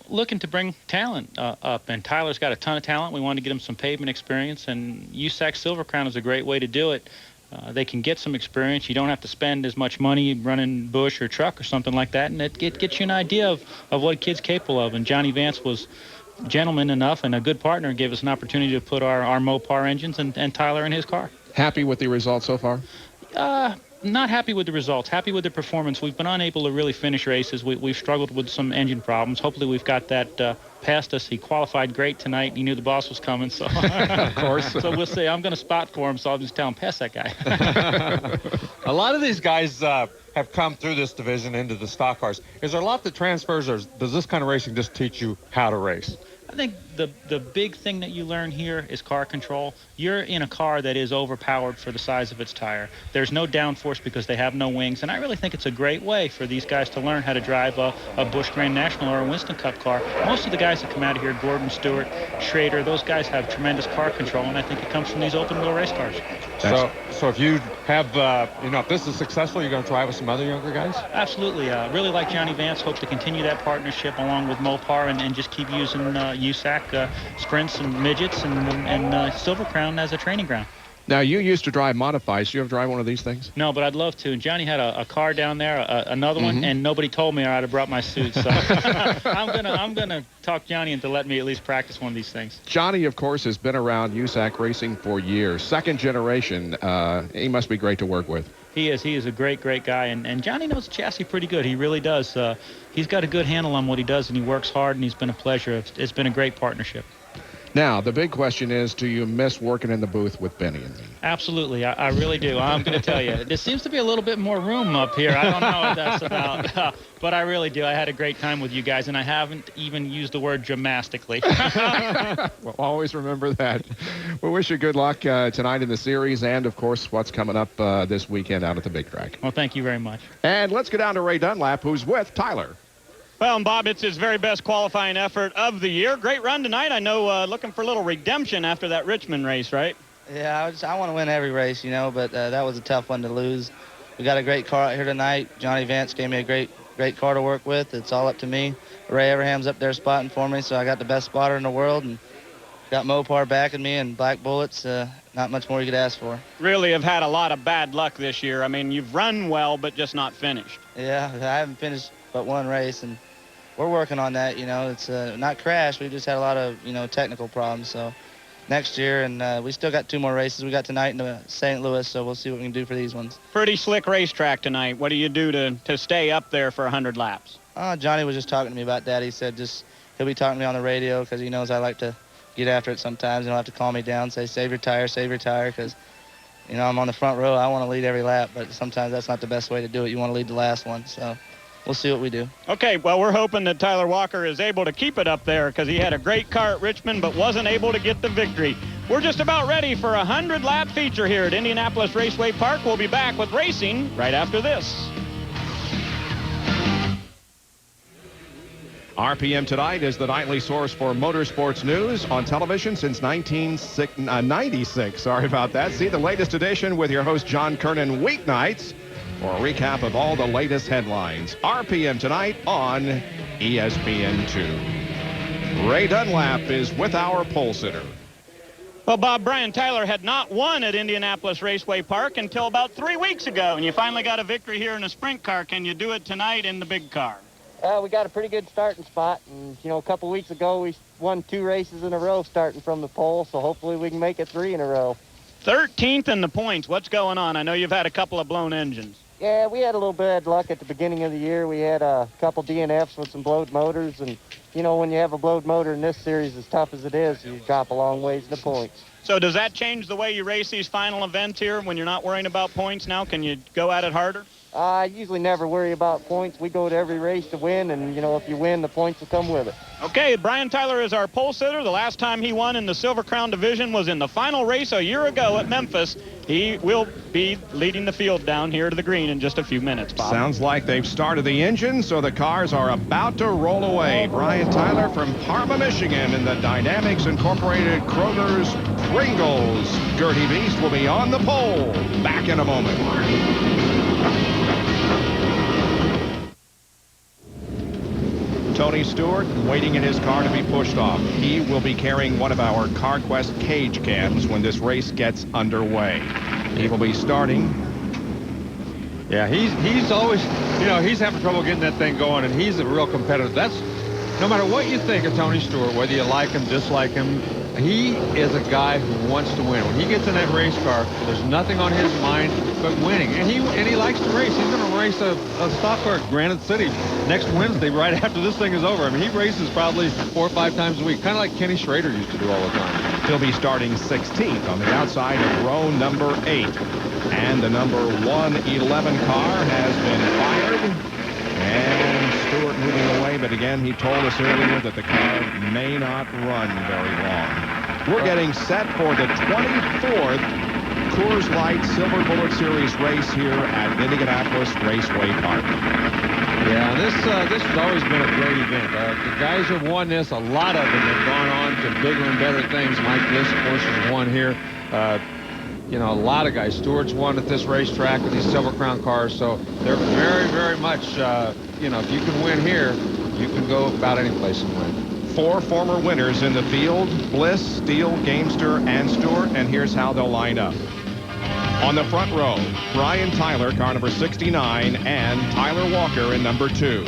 Looking to bring talent up, and Tyler's got a ton of talent. We wanted to get him some pavement experience, and USAC Silver Crown is a great way to do it. They can get some experience. You don't have to spend as much money running bush or truck or something like that, and it gets you an idea of what a kid's capable of. And Johnny Vance was gentleman enough and a good partner and gave us an opportunity to put our Mopar engines and Tyler in his car. Happy with the results so far? Not happy with the results, happy with the performance. We've been unable to really finish races. We've struggled with some engine problems. Hopefully we've got that past us. He qualified great tonight. He knew the boss was coming, so of course. So we'll see. I'm going to spot for him, so I'll just tell him, pass that guy. A lot of these guys have come through this division into the stock cars. Is there a lot that transfers, or does this kind of racing just teach you how to race? I think the big thing that you learn here is car control. You're in a car that is overpowered for the size of its tire. There's no downforce because they have no wings, and I really think it's a great way for these guys to learn how to drive a Busch Grand National or a Winston Cup car. Most of the guys that come out of here, Gordon Stewart, Schrader, those guys have tremendous car control, and I think it comes from these open-wheel race cars. So if you have, if this is successful, you're going to try with some other younger guys? Absolutely. Really like Johnny Vance. Hope to continue that partnership along with Mopar and just keep using USAC sprints and midgets and Silver Crown as a training ground. Now, you used to drive modifieds. Do you ever drive one of these things? No, but I'd love to. And Johnny had a car down there, another one, and nobody told me, or I'd have brought my suit. So I'm gonna talk Johnny into letting me at least practice one of these things. Johnny, of course, has been around USAC racing for years. Second generation. He must be great to work with. He is a great guy, and Johnny knows the chassis pretty good. He really does. He's got a good handle on what he does, and he works hard, and he's been a pleasure. It's been a great partnership. Now, the big question is, do you miss working in the booth with Benny and me? Absolutely. I really do. I'm going to tell you. There seems to be a little bit more room up here. I don't know what that's about, but I really do. I had a great time with you guys, and I haven't even used the word gymnastically. Well, always remember that. We wish you good luck tonight in the series and, of course, what's coming up this weekend out at the big track. Well, thank you very much. And let's get down to Ray Dunlap, who's with Tyler. Well, and Bob, it's his very best qualifying effort of the year. Great run tonight. I know looking for a little redemption after that Richmond race, right? Yeah, I want to win every race, but that was a tough one to lose. We got a great car out here tonight. Johnny Vance gave me a great car to work with. It's all up to me. Ray Everham's up there spotting for me, so I got the best spotter in the world, and got Mopar backing me and Black Bullets. Not much more you could ask for. Really have had a lot of bad luck this year. I mean, you've run well, but just not finished. Yeah, I haven't finished but one race, and we're working on that. It's not crashed. We just had a lot of, technical problems. So next year, and we still got 2 more races. We got tonight in St. Louis, so we'll see what we can do for these ones. Pretty slick racetrack tonight. What do you do to stay up there for 100 laps? Johnny was just talking to me about that. He said he'll be talking to me on the radio because he knows I like to get after it sometimes. He'll have to calm me down, say, save your tire, because, I'm on the front row. I want to lead every lap, but sometimes that's not the best way to do it. You want to lead the last one. So we'll see what we do. Okay, well, we're hoping that Tyler Walker is able to keep it up there because he had a great car at Richmond but wasn't able to get the victory. We're just about ready for a 100-lap feature here at Indianapolis Raceway Park. We'll be back with racing right after this. RPM Tonight is the nightly source for motorsports news on television since 1996. Sorry about that. See the latest edition with your host John Kernan weeknights for a recap of all the latest headlines. RPM Tonight on ESPN2. Ray Dunlap is with our pole sitter. Well, Bob, Brian Tyler had not won at Indianapolis Raceway Park until about 3 weeks ago, and you finally got a victory here in a sprint car. Can you do it tonight in the big car? We got a pretty good starting spot, and, you know, a couple weeks ago we won 2 races in a row starting from the pole, so hopefully we can make it 3 in a row. 13th in the points. What's going on? I know you've had a couple of blown engines. Yeah, we had a little bad luck at the beginning of the year. We had a couple DNFs with some blowed motors, and, you know, when you have a blowed motor in this series, as tough as it is, you drop a long ways in the points. So does that change the way you race these final events here when you're not worrying about points now? Can you go at it harder? I usually never worry about points. We go to every race to win, and, you know, if you win, the points will come with it. Okay, Brian Tyler is our pole sitter. The last time he won in the Silver Crown division was in the final race a year ago at Memphis. He will be leading the field down here to the green in just a few minutes, Bob. Sounds like they've started the engine, so the cars are about to roll away. Brian Tyler from Parma, Michigan in the Dynamics Incorporated Kroger's Pringles. Gertie Beast will be on the pole. Back in a moment. Tony Stewart waiting in his car to be pushed off. He will be carrying one of our CarQuest cage cams when this race gets underway. He will be starting. Yeah, he's always, you know, he's having trouble getting that thing going, and he's a real competitor. That's, no matter what you think of Tony Stewart, whether you like him, dislike him, he is a guy who wants to win. When he gets in that race car, there's nothing on his mind but winning. And he likes to race. He's going to race a stock car at Granite City next Wednesday, right after this thing is over. I mean, he races probably 4 or 5 times a week, kind of like Kenny Schrader used to do all the time. He'll be starting 16th on the outside of row number 8. And the number 111 car has been fired. And Stewart moving away, but again, he told us earlier that the car may not run very long. We're getting set for the 24th Coors Light Silver Bullet Series race here at Indianapolis Raceway Park. Yeah, this has always been a great event. The guys who have won this, a lot of them have gone on to bigger and better things. Mike Bliss, of course, has won here. You know, a lot of guys. Stewart's won at this racetrack with these Silver Crown cars, so they're very, very much, you know, if you can win here, you can go about any place and win. 4 former winners in the field: Bliss, Steele, Gamester, and Stewart, and here's how they'll line up. On the front row, Brian Tyler, car number 69, and Tyler Walker in number 2.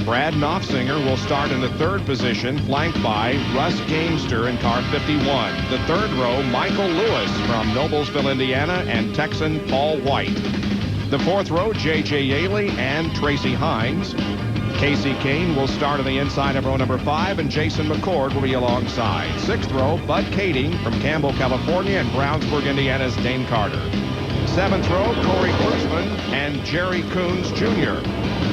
Brad Knopfsinger will start in the 3rd position, flanked by Russ Gamester in car 51. The 3rd row, Michael Lewis from Noblesville, Indiana, and Texan Paul White. The 4th row, J.J. Yaley and Tracy Hines. Casey Kane will start on the inside of row number 5, and Jason McCord will be alongside. 6th row, Bud Kading from Campbell, California, and Brownsburg, Indiana's Dane Carter. 7th row, Corey Klusman and Jerry Coons Jr.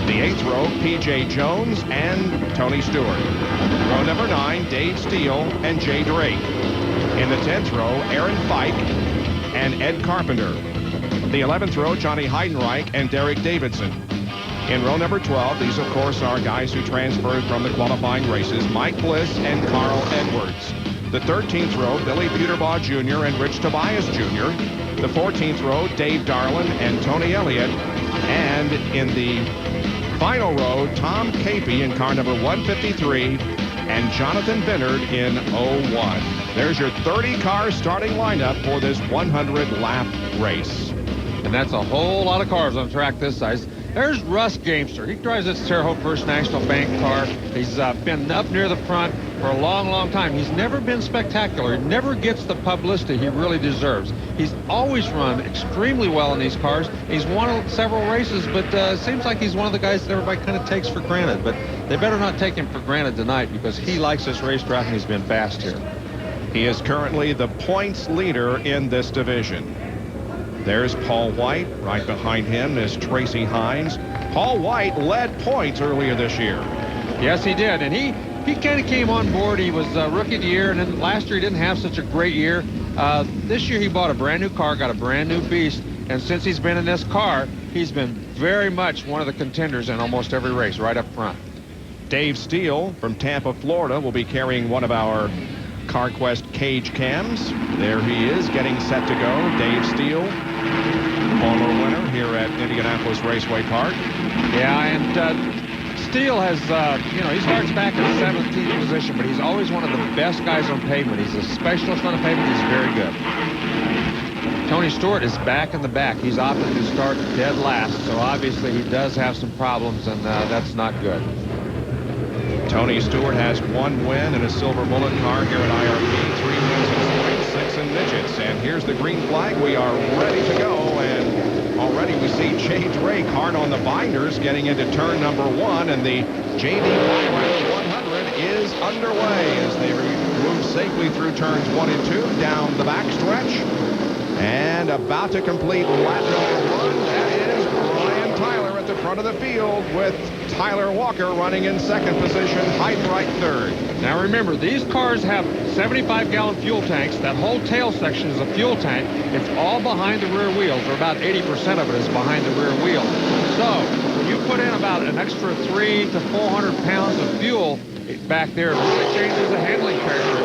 The 8th row, P.J. Jones and Tony Stewart. Row number 9, Dave Steele and Jay Drake. In the 10th row, Aaron Fike and Ed Carpenter. The 11th row, Johnny Heidenreich and Derek Davidson. In row number 12, these, of course, are guys who transferred from the qualifying races: Mike Bliss and Carl Edwards. The 13th row, Billy Peterbaugh Jr. and Rich Tobias Jr. The 14th row, Dave Darlin and Tony Elliott. And in the final row, Tom Capey in car number 153 and Jonathan Bennard in 01. There's your 30-car starting lineup for this 100-lap race. And that's a whole lot of cars on a track this size. There's Russ Gamester. He drives this Terre Haute First National Bank car. He's been up near the front for a long, long time. He's never been spectacular. He never gets the publicity he really deserves. He's always run extremely well in these cars. He's won several races, but it seems like he's one of the guys that everybody kind of takes for granted. But they better not take him for granted tonight, because he likes this racetrack and he's been fast here. He is currently the points leader in this division. There's Paul White. Right behind him is Tracy Hines. Paul White led points earlier this year. Yes, he did. And he kind of came on board. He was rookie of the year, and then last year he didn't have such a great year. This year he bought a brand new car, got a brand new beast, and since he's been in this car, he's been very much one of the contenders in almost every race right up front. Dave Steele from Tampa, Florida will be carrying one of our CarQuest cage cams. There he is, getting set to go. Dave Steele, former winner here at Indianapolis Raceway Park. Yeah, and Steele has, he starts back in 17th position, but he's always one of the best guys on pavement. He's a specialist on the pavement. He's very good. Tony Stewart is back in the back. He's opted to start dead last, so obviously he does have some problems, and that's not good. Tony Stewart has 1 win in a silver bullet car here at IRP, 3 wins in points, 6 in midgets. And here's the green flag. We are ready to go, and already we see James Ray hard on the binders getting into turn number 1, and the JD Byrider 100 is underway as they move safely through turns 1 and 2 down the backstretch. And about to complete lap number 1, that is Brian Tyler at the front of the field with Tyler Walker running in 2nd position, Heidenreich 3rd. Now remember, these cars have 75-gallon fuel tanks. That whole tail section is a fuel tank. It's all behind the rear wheels, or about 80% of it is behind the rear wheel. So when you put in about an extra 300 to 400 pounds of fuel back there, it really changes the handling character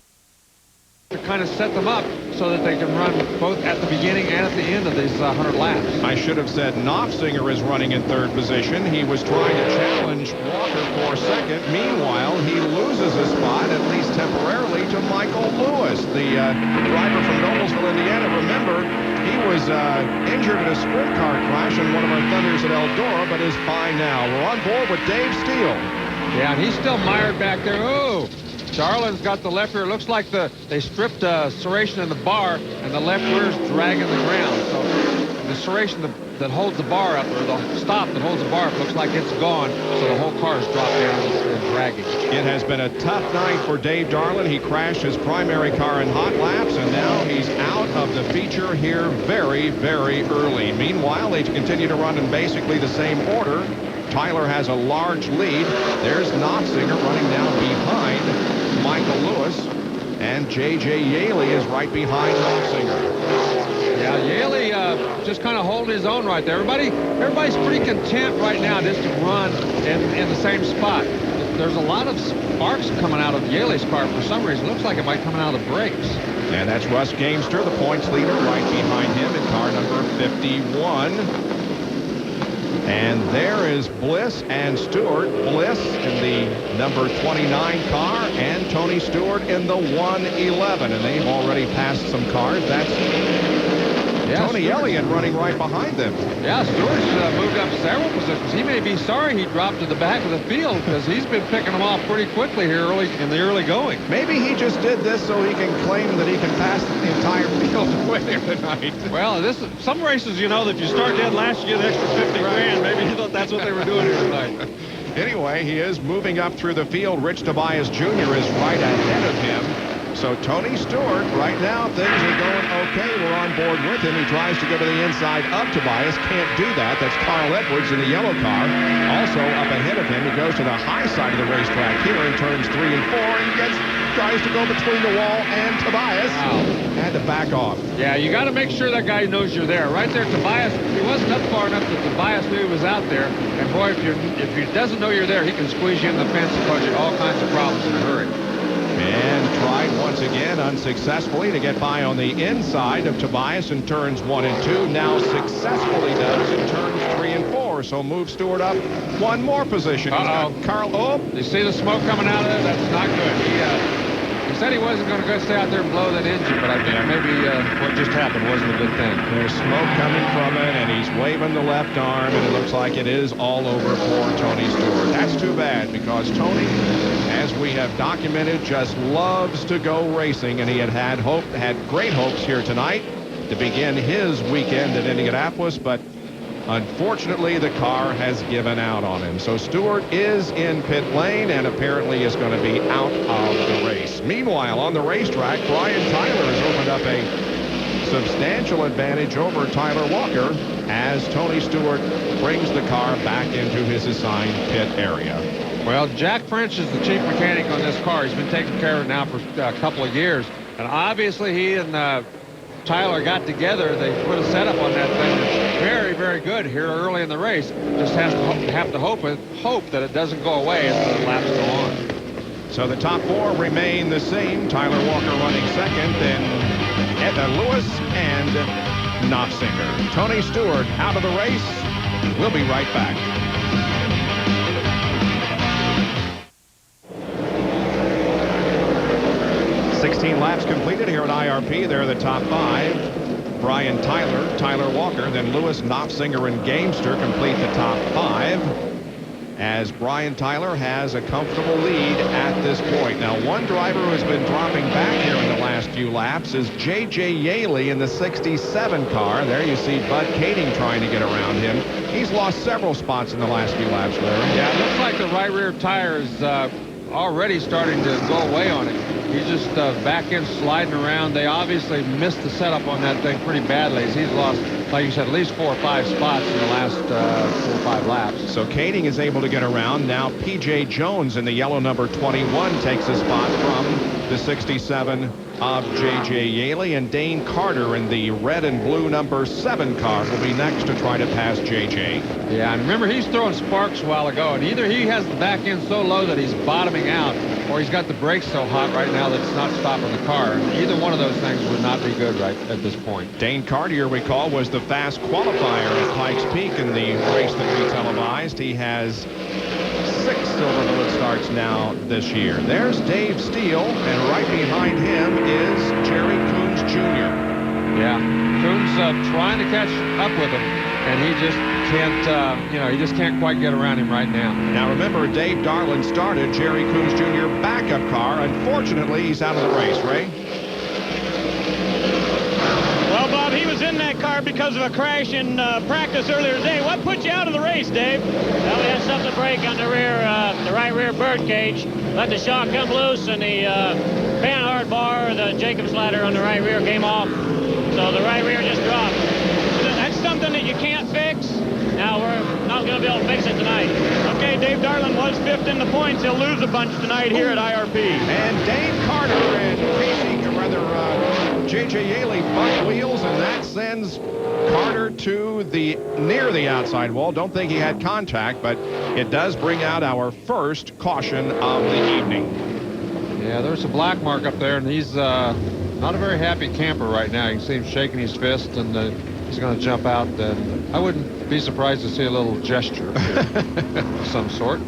to kind of set them up so that they can run both at the beginning and at the end of these 100 laps. I should have said Knopfsinger is running in 3rd position. He was trying to challenge Walker for 2nd. Meanwhile, he loses his spot, at least temporarily, to Michael Lewis, the driver from Noblesville, Indiana. Remember, he was injured in a sprint car crash in one of our Thunders at Eldora, but is fine now. We're on board with Dave Steele. Yeah, and he's still mired back there. Oh! Darlin's got the left rear. Looks like they stripped serration in the bar, and the left rear is dragging the ground. So the serration that holds the bar up, or the stop that holds the bar up, looks like it's gone. So the whole car's dropped down and dragging. It has been a tough night for Dave Darlin. He crashed his primary car in hot laps, and now he's out of the feature here very, very early. Meanwhile, they continue to run in basically the same order. Tyler has a large lead. There's Knopfsinger running down behind Michael Lewis, and J.J. Yaley is right behind Knopfsinger. Yeah, Yaley just kind of holding his own right there. Everybody's pretty content right now just to run in the same spot. There's a lot of sparks coming out of Yaley's car for some reason. Looks like it might come out of the brakes. And that's Russ Gamester, the points leader, right behind him in car number 51. And there is Bliss and Stewart. Bliss in the number 29 car, and Tony Stewart in the 111. And they've already passed some cars. That's Tony Elliott running right behind them. Yeah, Stewart's moved up several positions. He may be sorry he dropped to the back of the field because he's been picking them off pretty quickly here in the early going. Maybe he just did this so he can claim that he can pass the entire field with him tonight. Well, some races, you know, that you start dead last, you get an extra 50 grand. Maybe he thought that's what they were doing here tonight. Anyway, he is moving up through the field. Rich Tobias Jr. is right ahead of him. So Tony Stewart, right now, things are going okay. We're on board with him. He tries to go to the inside of Tobias. Can't do that. That's Carl Edwards in the yellow car. Also up ahead of him, he goes to the high side of the racetrack here in turns 3 and 4 and tries to go between the wall and Tobias. Wow. Had to back off. Yeah, you got to make sure that guy knows you're there. Right there, Tobias, he wasn't up far enough that Tobias knew he was out there. And boy, if he doesn't know you're there, he can squeeze you in the fence and cause you all kinds of problems in a hurry. And tried once again unsuccessfully to get by on the inside of Tobias in turns 1 and 2. Now successfully does in turns 3 and 4. So move Stewart up one more position. Carl, you see the smoke coming out of there? That's not good. He said he wasn't going to go stay out there and blow that engine, but I think maybe what just happened wasn't a good thing. There's smoke coming from it, and he's waving the left arm, and it looks like it is all over for Tony Stewart. That's too bad, because Tony, as we have documented, just loves to go racing, and he had great hopes here tonight to begin his weekend at Indianapolis, but unfortunately, the car has given out on him. So Stewart is in pit lane and apparently is going to be out of the race. Meanwhile, on the racetrack, Brian Tyler has opened up a substantial advantage over Tyler Walker as Tony Stewart brings the car back into his assigned pit area. Well, Jack French is the chief mechanic on this car. He's been taking care of it now for a couple of years. And obviously he and Tyler got together. They put a setup on that thing that's very, very good here early in the race. Just have to hope that it doesn't go away as the laps go on. So the top 4 remain the same. Tyler Walker running second, then Lewis and Knopfsinger. Tony Stewart out of the race. We'll be right back. Laps completed here at IRP. They're the top 5. Brian Tyler, Tyler Walker, then Lewis, Knopfsinger, and Gamester complete the top 5. As Brian Tyler has a comfortable lead at this point. Now, one driver who has been dropping back here in the last few laps is J.J. Yaley in the 67 car. There you see Bud Kading trying to get around him. He's lost several spots in the last few laps, Larry. Yeah, it looks like the right rear tire is already starting to go away on it. He's just back in sliding around. They obviously missed the setup on that thing pretty badly as he's lost, like you said, at least 4 or 5 spots in the last 4 or 5 laps. So Kading is able to get around. Now P.J. Jones in the yellow number 21 takes a spot from the 67 of J.J. Yaley, and Dane Carter in the red and blue number 7 car will be next to try to pass J.J. Yeah, and remember, he's throwing sparks a while ago, and either he has the back end so low that he's bottoming out, or he's got the brakes so hot right now that it's not stopping the car. Either one of those things would not be good right at this point. Dane Carter, you recall, was the fast qualifier at Pikes Peak in the race that we televised. He has 6 silver bullet starts now this year. There's Dave Steele, and right behind him is Jerry Coons Jr. Yeah, Coons trying to catch up with him, and he just can't, he just can't quite get around him right now. Now remember, Dave Darland started Jerry Coons Jr. backup car. Unfortunately, he's out of the race, Ray. Well, Bob, he was in that car because of a crash in practice earlier today. What put you out of the race, Dave? Well, we had something to break on the right rear bird cage. Let the shock come loose, and the panhard bar, the Jacobs ladder on the right rear came off. So the right rear just dropped. That's something that you can't fix. Now we're not going to be able to fix it tonight. Okay, Dave Darland was 5th in the points. He'll lose a bunch tonight here at IRP. And Dane Carter and J.J. Yaley butt wheels, and that sends Carter to near the outside wall. Don't think he had contact, but it does bring out our first caution of the evening. Yeah, there's a black mark up there, and he's not a very happy camper right now. You can see him shaking his fist, and he's going to jump out. And I wouldn't be surprised to see a little gesture of some sort.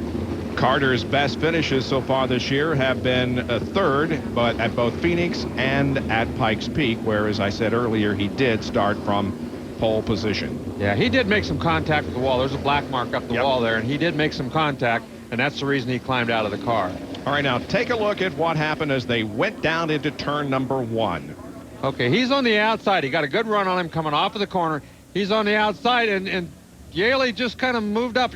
Carter's best finishes so far this year have been a 3rd, but at both Phoenix and at Pikes Peak, where, as I said earlier, he did start from pole position. Yeah, he did make some contact with the wall. There's a black mark up the wall there, and he did make some contact, and that's the reason he climbed out of the car. All right, now take a look at what happened as they went down into turn number 1. Okay, he's on the outside. He got a good run on him coming off of the corner. He's on the outside, and Yaley just kind of moved up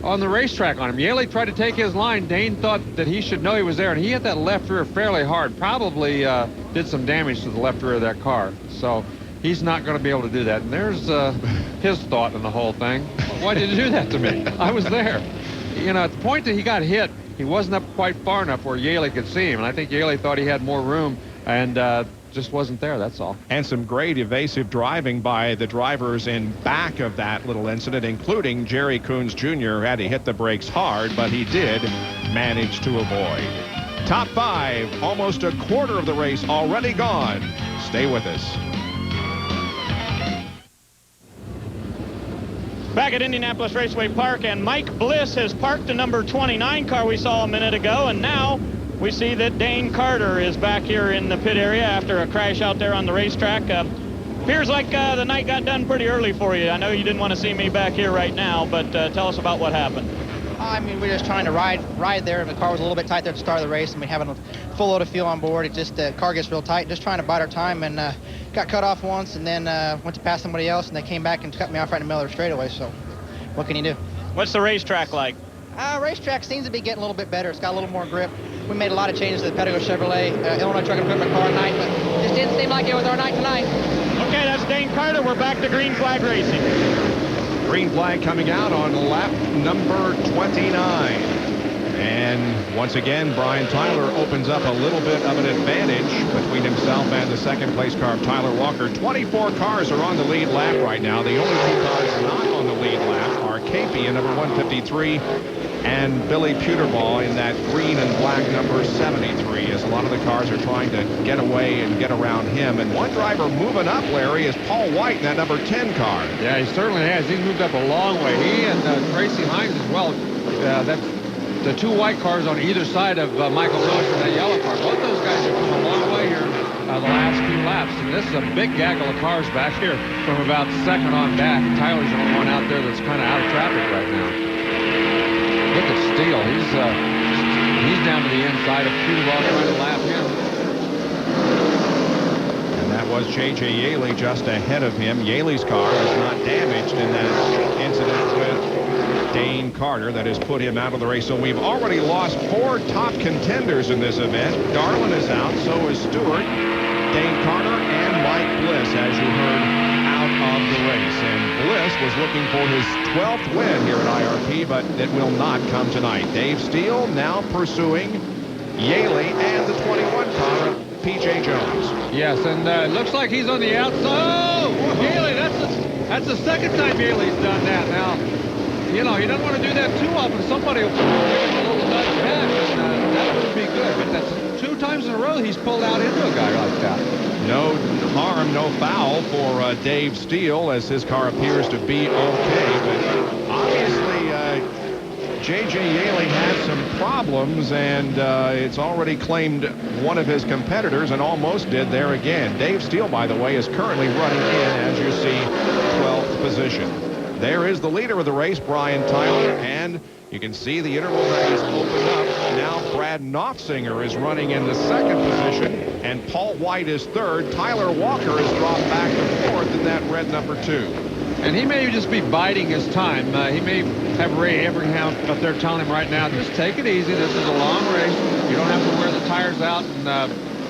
on the racetrack on him. Yaley tried to take his line. Dane thought that he should know he was there, and he hit that left rear fairly hard. Probably did some damage to the left rear of that car. So he's not going to be able to do that. And there's his thought in the whole thing. Why did you do that to me? I was there. At the point that he got hit, he wasn't up quite far enough where Yaley could see him. And I think Yaley thought he had more room, and just wasn't there, that's all. And some great evasive driving by the drivers in back of that little incident, including Jerry Coons Jr., had to hit the brakes hard, but he did manage to avoid. Top 5, almost a quarter of the race already gone. Stay with us. Back at Indianapolis Raceway Park, and Mike Bliss has parked the number 29 car we saw a minute ago, and now we see that Dane Carter is back here in the pit area after a crash out there on the racetrack. Appears like the night got done pretty early for you. I know you didn't want to see me back here right now, but tell us about what happened. I mean, we're just trying to ride there. The car was a little bit tight there at the start of the race, and we having a full load of fuel on board. It just, the car gets real tight. Just trying to bide our time, and got cut off once, and then went to pass somebody else, and they came back and cut me off right in the middle of the straightaway. So what can you do? What's the racetrack like? Racetrack seems to be getting a little bit better. It's got a little more grip. We made a lot of changes to the Pedigo Chevrolet Illinois Truck and Equipment car tonight, but just didn't seem like it was our night tonight. Okay, that's Dane Carter. We're back to green flag racing. Green flag coming out on lap number 29. And once again, Brian Tyler opens up a little bit of an advantage between himself and the second place car of Tyler Walker. 24 cars are on the lead lap right now. The only 2 cars not on the lead lap are Capey in number 153 and Billy Puterball in that green and black number 73, as a lot of the cars are trying to get away and get around him. And one driver moving up, Larry, is Paul White in that number 10 car. Yeah, he certainly has. He's moved up a long way. He and Tracy Hines as well. That's the 2 white cars on either side of Michael Lewis in that yellow car. Both those guys have come a long way here the last few laps. And this is a big gaggle of cars back here from about second on back. Tyler's the only one out there that's kind of out of traffic right now. Look at Steele. He's down to the inside of Puterball trying to lap him. And that was J.J. Yaley just ahead of him. Yaley's car is not damaged in that incident with Dane Carter that has put him out of the race. So we've already lost 4 top contenders in this event. Darlin is out, so is Stewart, Dane Carter, and Mike Bliss, as you heard, out of the race. And Bliss was looking for his 12th win here at IRP, but it will not come tonight. Dave Steele now pursuing Yaley and the 21 car of P.J. Jones. Yes, and it looks like he's on the outside. Oh, Yaley, that's the second time Yaley's done that. Now, you know, he doesn't want to do that too often. Somebody will give him a little nudge back, and that would be good. But that's 2 times in a row he's pulled out into a guy like that. No harm, no foul for Dave Steele, as his car appears to be okay. But obviously, J.J. Yaley had some problems, and it's already claimed one of his competitors and almost did there again. Dave Steele, by the way, is currently running in, as you see, 12th position. There is the leader of the race, Brian Tyler, and you can see the interval that he's opened up. Now Brad Knopfsinger is running in the second position, and Paul White is third. Tyler Walker has dropped back to fourth in that red number 2. And he may just be biding his time. He may have Ray Everingham up there telling him right now, just take it easy. This is a long race. You don't have to wear the tires out and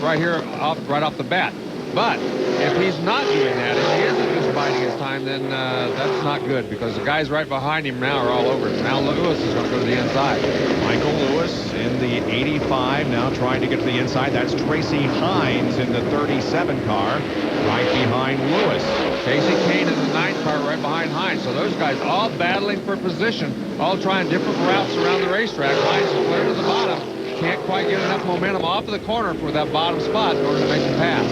right here, right off the bat. But if he's not doing that, if he isn't just biding his time, then that's not good, because the guys right behind him now are all over it. Now Lewis is going to go to the inside. Michael Lewis in the 85 now trying to get to the inside. That's Tracy Hines in the 37 car right behind Lewis. Casey Kane in the 9 car right behind Hines. So those guys all battling for position, all trying different routes around the racetrack. Hines is clear to the bottom. Can't quite get enough momentum off of the corner for that bottom spot in order to make the pass.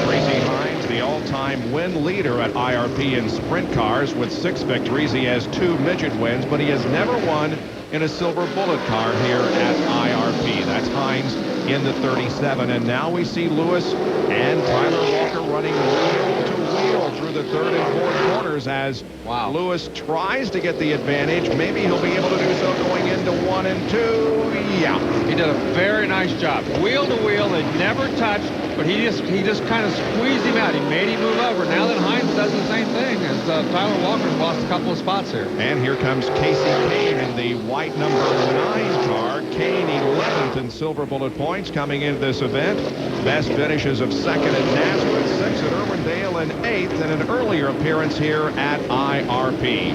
Tracy Hines, the all-time win leader at IRP in sprint cars with 6 victories. He has 2 midget wins, but he has never won in a silver bullet car here at IRP. That's Hines in the 37. And now we see Lewis and Tyler Walker running wheel to wheel through the 3rd and 4th corners as Lewis tries to get the advantage. Maybe he'll be able to do so going into 1 and 2. Yeah. He did a very nice job. Wheel to wheel, they never touched, but he just kind of squeezed him out. He made him move over. Now that Hines does the same thing, as Tyler Walker's lost a couple of spots here. And here comes Casey Kane in the white number 9 car. Kane 11th in silver bullet points coming into this event. Best finishes of 2nd at Nazareth, 6th at Irwindale, and 8th in an earlier appearance here at IRP.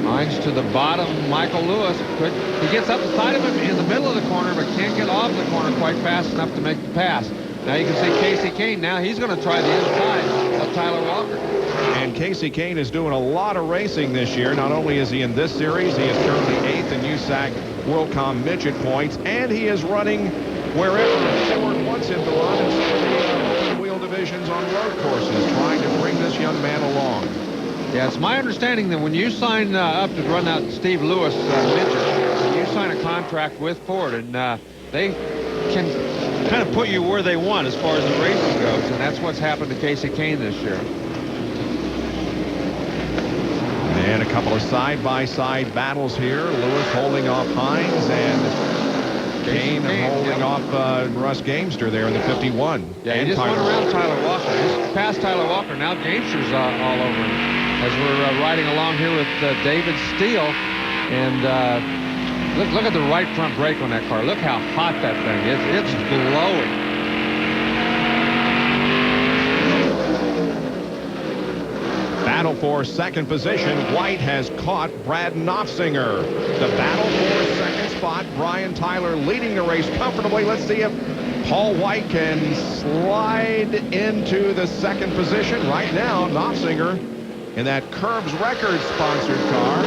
Hines to the bottom. Michael Lewis, he gets up the side of him in the middle of the corner, but can't get off the corner quite fast enough to make the pass. Now you can see Casey Kane. Now he's going to try the inside of Tyler Walker. And Casey Kane is doing a lot of racing this year. Not only is he in this series, he is currently 8th in USAC WorldCom midget points, and he is running wherever Ford wants him to run in some of the open wheel divisions on road courses, trying to bring this young man along. Yeah, it's my understanding that when you sign up to run out Steve Lewis midget, you sign a contract with Ford, and they can kind of put you where they want as far as the racing goes, and that's what's happened to Casey Kane this year. And a couple of side-by-side battles here. Lewis holding off Hines, and Kane holding off Russ Gamester there in the 51. Yeah, he just went around Tyler Walker. Just past Tyler Walker. Now Gamester's all over him. As we're riding along here with David Steele, and look at the right front brake on that car. Look how hot that thing is. It's glowing. battle for second position. White has caught Brad Knopfsinger. The battle for second spot. Brian Tyler leading the race comfortably. Let's see if Paul White can slide into the second position. Right now, Knopfsinger in that Curbs Records sponsored car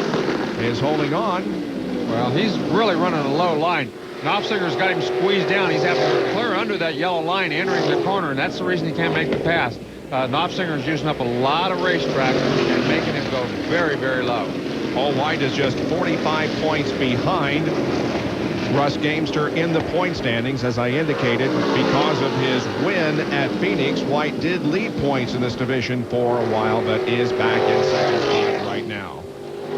is holding on. Well, he's really running a low line. Knopfsinger's got him squeezed down. He's having to clear under that yellow line entering the corner, and that's the reason he can't make the pass. Knopfsinger's using up a lot of racetrack and making him go very, very low. Paul White is just 45 points behind Russ Gamester in the point standings. As I indicated, because of his win at Phoenix, White did lead points in this division for a while, but is back in second spot right now.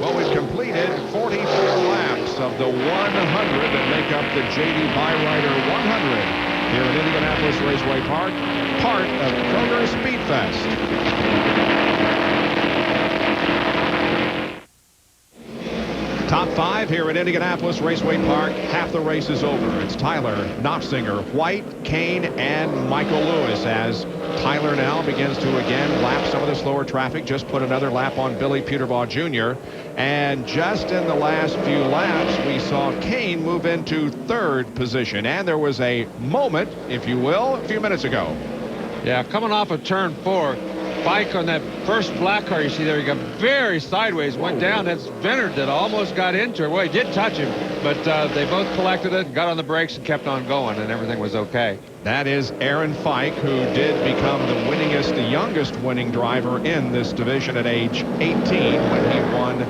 Well, we've completed 44 laps of the 100 that make up the J.D. Byrider 100 here at Indianapolis Raceway Park, part of Kroger Speed Fest. Top 5 here at Indianapolis Raceway Park. Half the race is over. It's Tyler, Knopfsinger, White, Kane, and Michael Lewis as Tyler now begins to again lap some of the slower traffic. Just put another lap on Billy Peterbaugh Jr. And just in the last few laps, we saw Kane move into third position. And there was a moment, if you will, a few minutes ago. Yeah, coming off of turn 4, Fike on that first black car you see there, he got very sideways, went down. That's Venard that almost got into it. Well, he did touch him, but they both collected it, got on the brakes, and kept on going, and everything was okay. That is Aaron Fike, who did become the winningest, the youngest winning driver in this division at age 18 when he won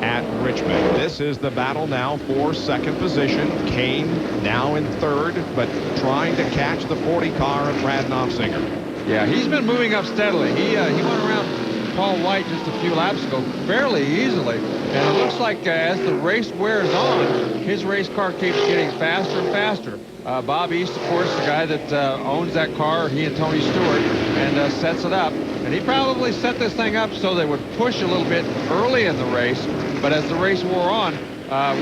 at Richmond. This is the battle now for second position. Kane now in third, but trying to catch the 40 car of Brad Knopfsinger. Yeah, he's been moving up steadily. He went around Paul White just a few laps ago fairly easily. And it looks like as the race wears on, his race car keeps getting faster and faster. Bob East, of course, the guy that owns that car, he and Tony Stewart, and sets it up. And he probably set this thing up so they would push a little bit early in the race. But as the race wore on,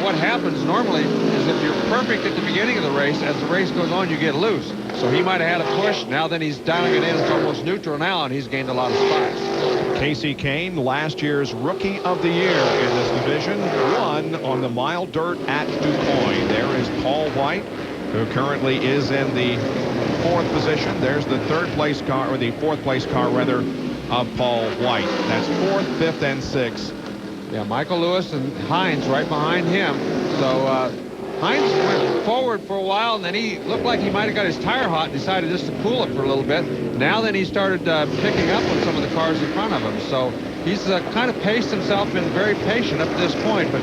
what happens normally is if you're perfect at the beginning of the race, as the race goes on, you get loose. So he might have had a push. Now then he's dialing it in. It's almost neutral now, and he's gained a lot of spots. Casey Kane, last year's Rookie of the Year in this division, won on the mile dirt at DuPois. There is Paul White, who currently is in the fourth position. There's the third place car, or the fourth place car, rather, of Paul White. That's fourth, fifth, and sixth. Yeah, Michael Lewis and Hines right behind him. So Hines went forward for a while, and then he looked like he might have got his tire hot and decided just to cool it for a little bit. Now then he started picking up on some of the cars in front of him. So he's kind of paced himself, been very patient up to this point, but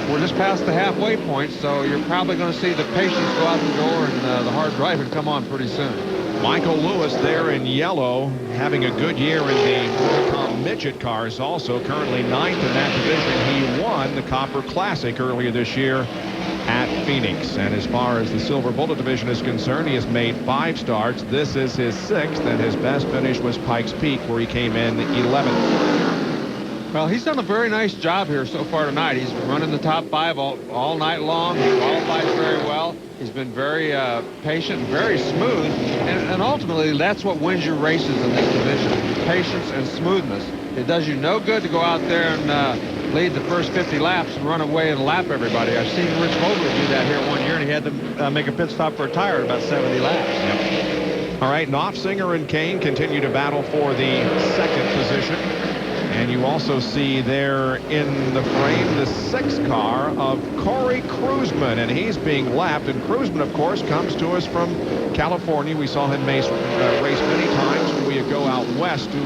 we're just past the halfway point, so you're probably going to see the patience go out the door and the hard driving come on pretty soon. Michael Lewis there in yellow, having a good year in the midget cars, also currently ninth in that division. He won the Copper Classic earlier this year at Phoenix. And as far as the Silver Bullet division is concerned, he has made 5 starts. This is his 6th, and his best finish was Pikes Peak, where he came in 11th. Well, he's done a very nice job here so far tonight. He's been running the top 5 all night long. He qualifies very well. He's been very patient, very smooth, and ultimately that's what wins your races in this division, patience and smoothness. It does you no good to go out there and lead the first 50 laps and run away and lap everybody. I've seen Rich Holder do that here one year, and he had to make a pit stop for a tire at about 70 laps. Yep. All right, Knopfsinger and Kane continue to battle for the second position. And you also see there in the frame the 6th car of Corey Kruseman, and he's being lapped. And Kruseman, of course, comes to us from California. We saw him race many times when we go out west to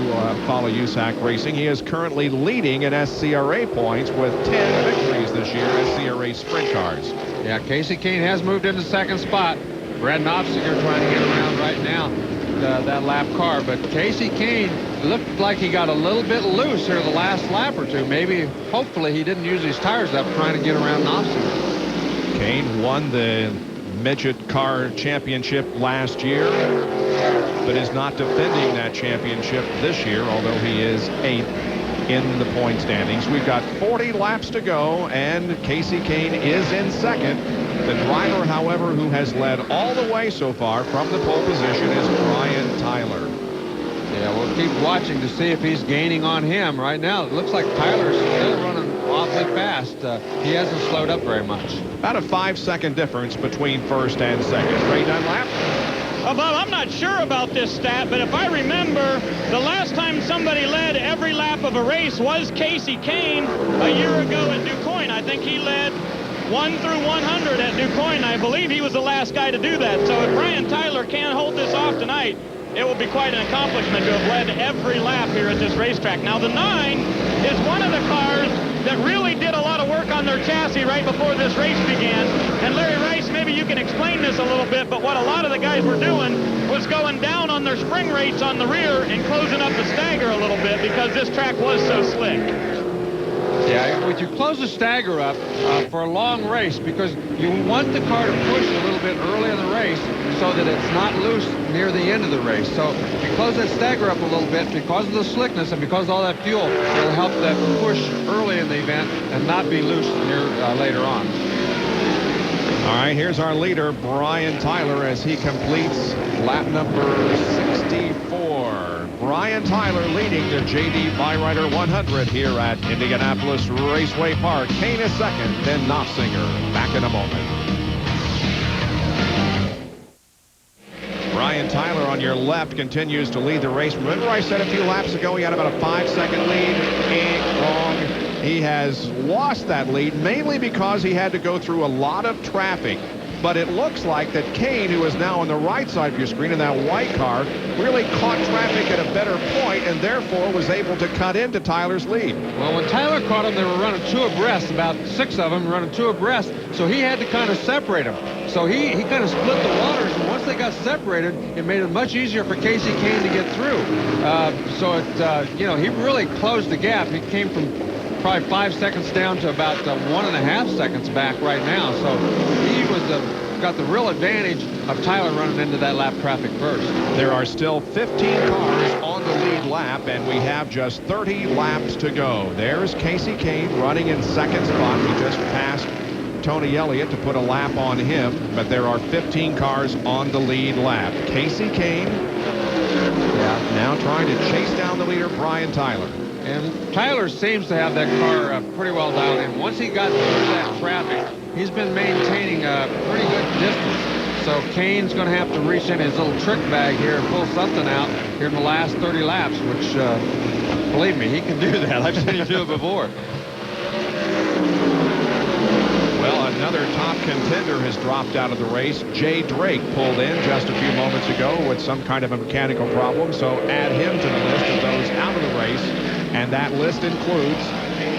follow USAC racing. He is currently leading in SCRA points with 10 victories this year, SCRA sprint cars. Yeah, Casey Kane has moved into second spot. Brad Knopfsinger trying to get around right now. That lap car, but Casey Kane looked like he got a little bit loose here the last lap or two. Maybe, hopefully, he didn't use his tires up trying to get around Knopfsinger. Kane won the midget car championship last year, but is not defending that championship this year, although he is 8th in the point standings. We've got 40 laps to go, and Casey Kane is in second. The driver, however, who has led all the way so far from the pole position is Brian Tyler. Yeah, we'll keep watching to see if he's gaining on him. Right now, it looks like Tyler's still running awfully fast. He hasn't slowed up very much. About a 5-second difference between first and second. Ray Dunlap. Well, Bob, I'm not sure about this stat, but if I remember, the last time somebody led every lap of a race was Casey Kane a year ago at DuQuoin. I think he led 1 through 100 at DuQuoin. I believe he was the last guy to do that. So if Brian Tyler can hold this off tonight, it will be quite an accomplishment to have led every lap here at this racetrack. Now, the 9 is one of the cars that really did a lot of work on their chassis right before this race began. And Larry Rice, maybe you can explain this a little bit, but what a lot of the guys were doing was going down on their spring rates on the rear and closing up the stagger a little bit because this track was so slick. Yeah, would you close the stagger up for a long race because you want the car to push a little bit early in the race so that it's not loose near the end of the race. So if you close that stagger up a little bit because of the slickness and because of all that fuel, it'll help that push early in the event and not be loose near later on. All right, here's our leader, Brian Tyler, as he completes lap number 64. Brian Tyler leading the J.D. Byrider 100 here at Indianapolis Raceway Park. Kane is second, then Knopfsinger. Back in a moment. Brian Tyler on your left continues to lead the race. Remember I said a few laps ago he had about a 5-second lead? Wrong. He has lost that lead mainly because he had to go through a lot of traffic. But it looks like that Kane, who is now on the right side of your screen in that white car, really caught traffic at a better point and therefore was able to cut into Tyler's lead. Well, when Tyler caught him, they were running 2 abreast, about 6 of them running 2 abreast, so he had to kind of separate them. So he kind of split the waters, and once they got separated, it made it much easier for Casey Kane to get through. He really closed the gap. He came from probably 5 seconds down to about 1.5 seconds back right now. So he was got the real advantage of Tyler running into that lap traffic first. There are still 15 cars on the lead lap, and we have just 30 laps to go. There's Casey Kane running in second spot. He just passed Tony Elliott to put a lap on him, but there are 15 cars on the lead lap. Casey Kane now trying to chase down the leader, Brian Tyler. And Tyler seems to have that car pretty well dialed in. Once he got through that traffic, he's been maintaining a pretty good distance. So Kane's going to have to reach in his little trick bag here and pull something out here in the last 30 laps, which, believe me, he can do that. I've seen him do it before. Well, another top contender has dropped out of the race. Jay Drake pulled in just a few moments ago with some kind of a mechanical problem, so add him to the list of those out of the race. And that list includes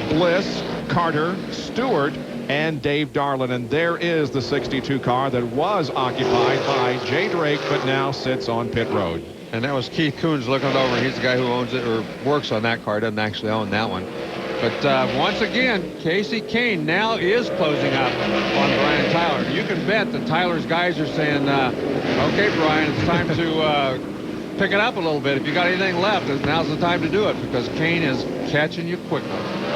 Bliss, Carter, Stewart, and Dave Darlin. And there is the 62 car that was occupied by Jay Drake, but now sits on pit road. And that was Keith Coons looking over. He's the guy who owns it or works on that car, doesn't actually own that one. But once again, Casey Kane now is closing up on Brian Tyler. You can bet that Tyler's guys are saying, okay, Brian, it's time to pick it up a little bit. If you got anything left, now's the time to do it because Kane is catching you quickly.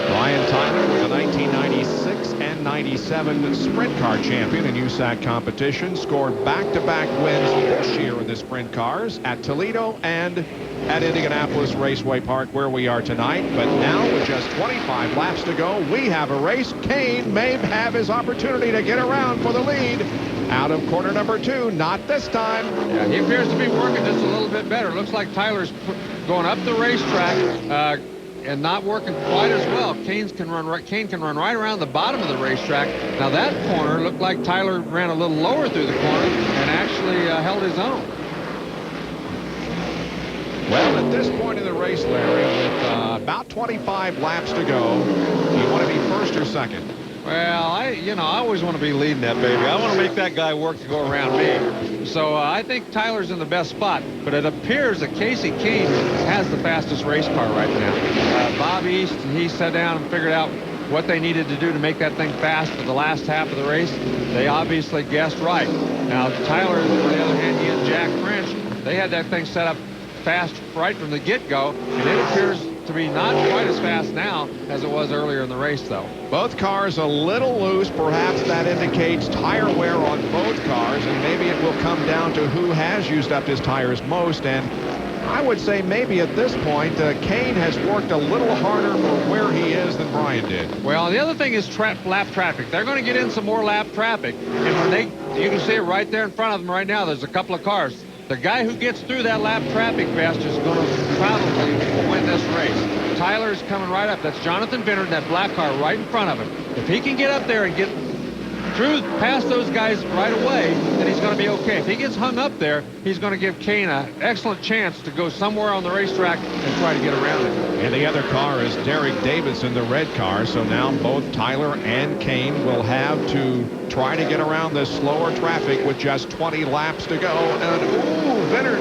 Brian Tyler was a 1996 and 97 sprint car champion in USAC competition, scored back-to-back wins this year in the sprint cars at Toledo and at Indianapolis Raceway Park, where we are tonight. But now, with just 25 laps to go, we have a race. Kane may have his opportunity to get around for the lead. Out of corner number 2, not this time. Yeah, he appears to be working just a little bit better. Looks like Tyler's going up the racetrack and not working quite as well. Kane can run right around the bottom of the racetrack. Now that corner looked like Tyler ran a little lower through the corner and actually held his own. Well, at this point in the race, Larry, with about 25 laps to go, you want to be first or second? Well, I always want to be leading that baby. I want to make that guy work to go around me. So I think Tyler's in the best spot, but it appears that Casey Kane has the fastest race car right now. Bob East, he sat down and figured out what they needed to do to make that thing fast for the last half of the race. They obviously guessed right. Now, Tyler, on the other hand, he and Jack French, they had that thing set up fast right from the get-go, and it appears to be not quite as fast now as it was earlier in the race, though. Both cars a little loose. Perhaps that indicates tire wear on both cars, and maybe it will come down to who has used up his tires most. And I would say maybe at this point, Kane has worked a little harder for where he is than Brian did. Well, the other thing is lap traffic. They're going to get in some more lap traffic. And when you can see it right there in front of them right now, there's a couple of cars. The guy who gets through that lap traffic best is going to probably win this race. Tyler's coming right up. That's Jonathan Vinard, that black car right in front of him. If he can get up there and get through past those guys right away, then he's going to be okay. If he gets hung up there, he's going to give Kane an excellent chance to go somewhere on the racetrack and try to get around him. And the other car is Derek Davidson, the red car. So now both Tyler and Kane will have to try to get around this slower traffic with just 20 laps to go. And ooh, Vinard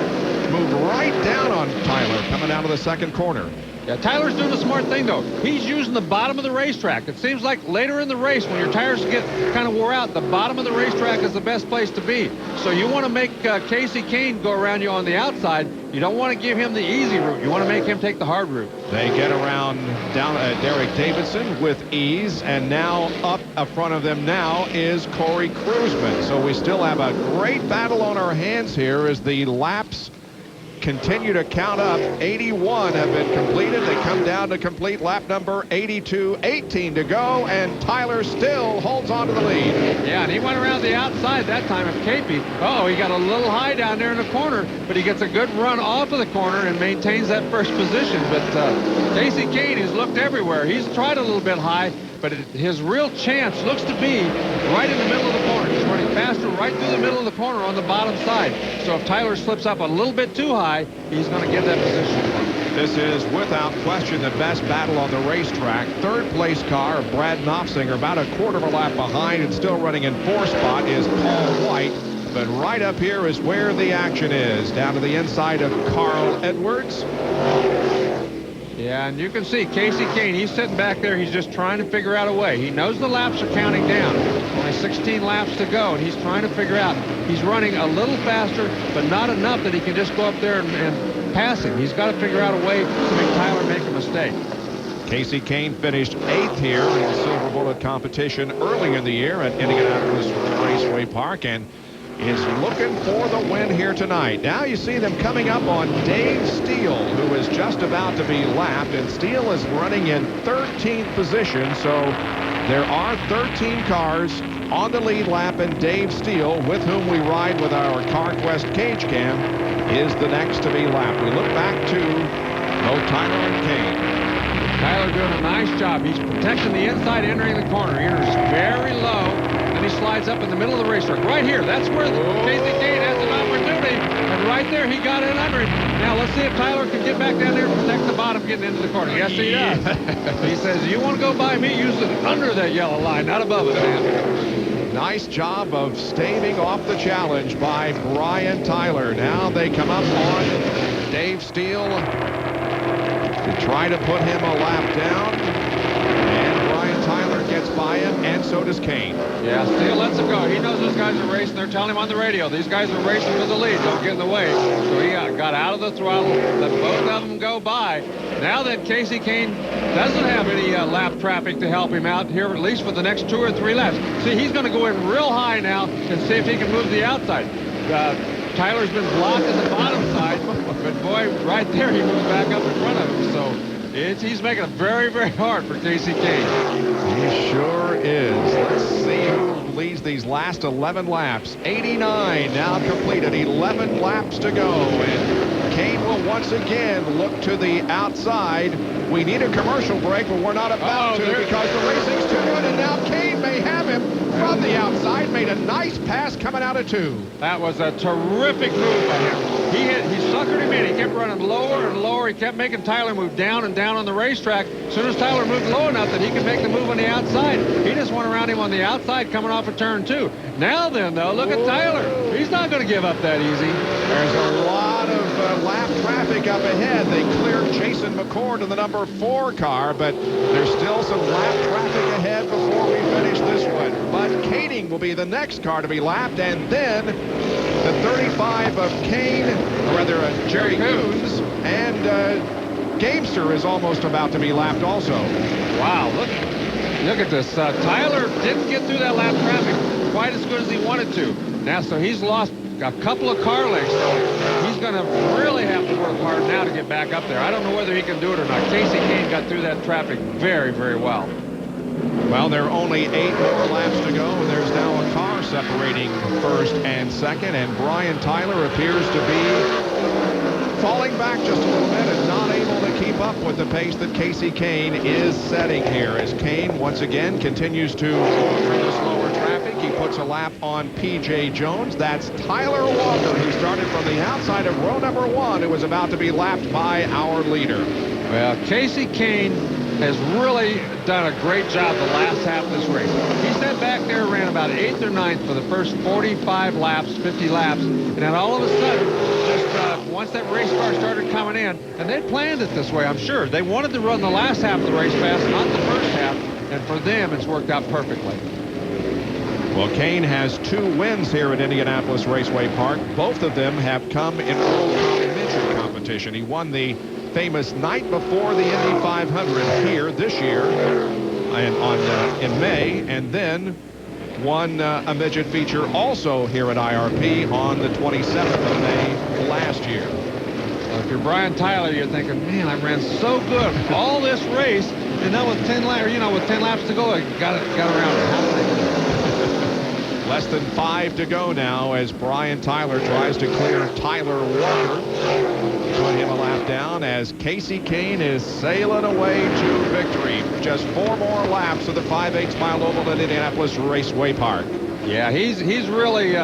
moved right down on Tyler coming out of the second corner. Yeah, Tyler's doing a smart thing, though. He's using the bottom of the racetrack. It seems like later in the race, when your tires get kind of wore out, the bottom of the racetrack is the best place to be. So you want to make Kasey Kahne go around you on the outside. You don't want to give him the easy route. You want to make him take the hard route. They get around down Derek Davidson with ease, and now up in front of them now is Corey Kruseman. So we still have a great battle on our hands here as the laps continue to count up. 81 have been completed. They come down to complete lap number 82. 18 to go, and Tyler still holds on to the lead. Yeah, and he went around the outside that time of Capey. Oh, he got a little high down there in the corner, but he gets a good run off of the corner and maintains that first position. But Kasey Kahne has looked everywhere. He's tried a little bit high, but his real chance looks to be right in the middle of the corner. He's running faster right through the middle of the corner on the bottom side. So if Tyler slips up a little bit too high, he's going to get that position. This is without question the best battle on the racetrack. Third place car, Brad Knopfsinger, about a quarter of a lap behind and still running in fourth spot is Paul White. But right up here is where the action is, down to the inside of Carl Edwards. Yeah, and you can see Kasey Kahne, he's sitting back there. He's just trying to figure out a way. He knows the laps are counting down. Only 16 laps to go, and he's trying to figure out. He's running a little faster, but not enough that he can just go up there and pass him. He's got to figure out a way to make Tyler make a mistake. Kasey Kahne finished 8th here in the Silver Bullet competition early in the year at Indianapolis Raceway Park, and is looking for the win here tonight. Now you see them coming up on Dave Steele, who is just about to be lapped, and Steele is running in 13th position, so there are 13 cars on the lead lap, and Dave Steele, with whom we ride with our CarQuest Cage Cam, is the next to be lapped. We look back to both Tyler and Kane. Tyler doing a nice job. He's protecting the inside, entering the corner. He enters very low, and he slides up in the middle of the racetrack. Right here, that's where Kasey Kahne has an opportunity, and right there he got in under him. Now let's see if Tyler can get back down there and protect the bottom getting into the corner. Yes, he does. He says, you want to go by me, use it under that yellow line, not above it, man. Nice job of staving off the challenge by Brian Tyler. Now they come up on Dave Steele to try to put him a lap down, and Brian Tyler gets by him, and so does Kane. Yeah, Steele lets him go. He knows those guys are racing. They're telling him on the radio, these guys are racing for the lead. Don't get in the way. So he got out of the throttle, let both of them go by. Now that Kasey Kahne doesn't have any lap traffic to help him out here, at least for the next 2 or 3 laps. See, he's going to go in real high now and see if he can move the outside. Tyler's been blocked at the bottom side, but boy, right there he moves back up in front of him. So he's making it very, very hard for Kasey Kahne. He sure is. Let's see who leads these last 11 laps. 89 now completed. 11 laps to go. And Kane will once again look to the outside. We need a commercial break, but we're not about to because the racing's too good. And now Kane may have him from the outside. Made a nice pass coming out of 2. That was a terrific move by him. He suckered him in. He kept running lower and lower. He kept making Tyler move down and down on the racetrack. As soon as Tyler moved low enough that he could make the move on the outside, he just went around him on the outside coming off of turn 2. Now then, though, look at Tyler. He's not going to give up that easy. There's a lot of lap traffic up ahead. They cleared Jason McCord in the number 4 car, but there's still some lap traffic ahead before we finish this one. But Kading will be the next car to be lapped, and then the 35 of Kane, or rather Jerry Coons, and Gamester is almost about to be lapped also. Wow, look at this. Tyler didn't get through that lap traffic quite as good as he wanted to. Now, so he's lost a couple of car lengths, so he's going to really have to work hard now to get back up there. I don't know whether he can do it or not. Casey Kane got through that traffic very, very well. Well, there are only 8 more laps to go, and there's now a car separating first and second, and Brian Tyler appears to be falling back just a little bit and not able to keep up with the pace that Casey Kane is setting here, as Kane once again continues to go through the slower traffic. He puts a lap on P.J. Jones. That's Tyler Walker, who started from the outside of row number 1, who was about to be lapped by our leader. Well, Casey Kane has really done a great job the last half of this race. He sat back there, ran about 8th or 9th for the first 45 laps, 50 laps, and then all of a sudden, just once that race car started coming in, and they planned it this way, I'm sure. They wanted to run the last half of the race fast, not the first half, and for them, it's worked out perfectly. Well, Kane has 2 wins here at Indianapolis Raceway Park. Both of them have come in full midget competition. He won the famous night before the Indy 500 here this year in May, and then won a midget feature also here at IRP on the 27th of May last year. Well, if you're Brian Tyler, you're thinking, man, I ran so good all this race, and then with 10 laps, with 10 laps to go, I got around it. How did I do it? Less than 5 to go now as Brian Tyler tries to clear Tyler Walker. Put him a lap down as Casey Kane is sailing away to victory. Just 4 more laps of the 5/8 mile oval at Indianapolis Raceway Park. Yeah, he's really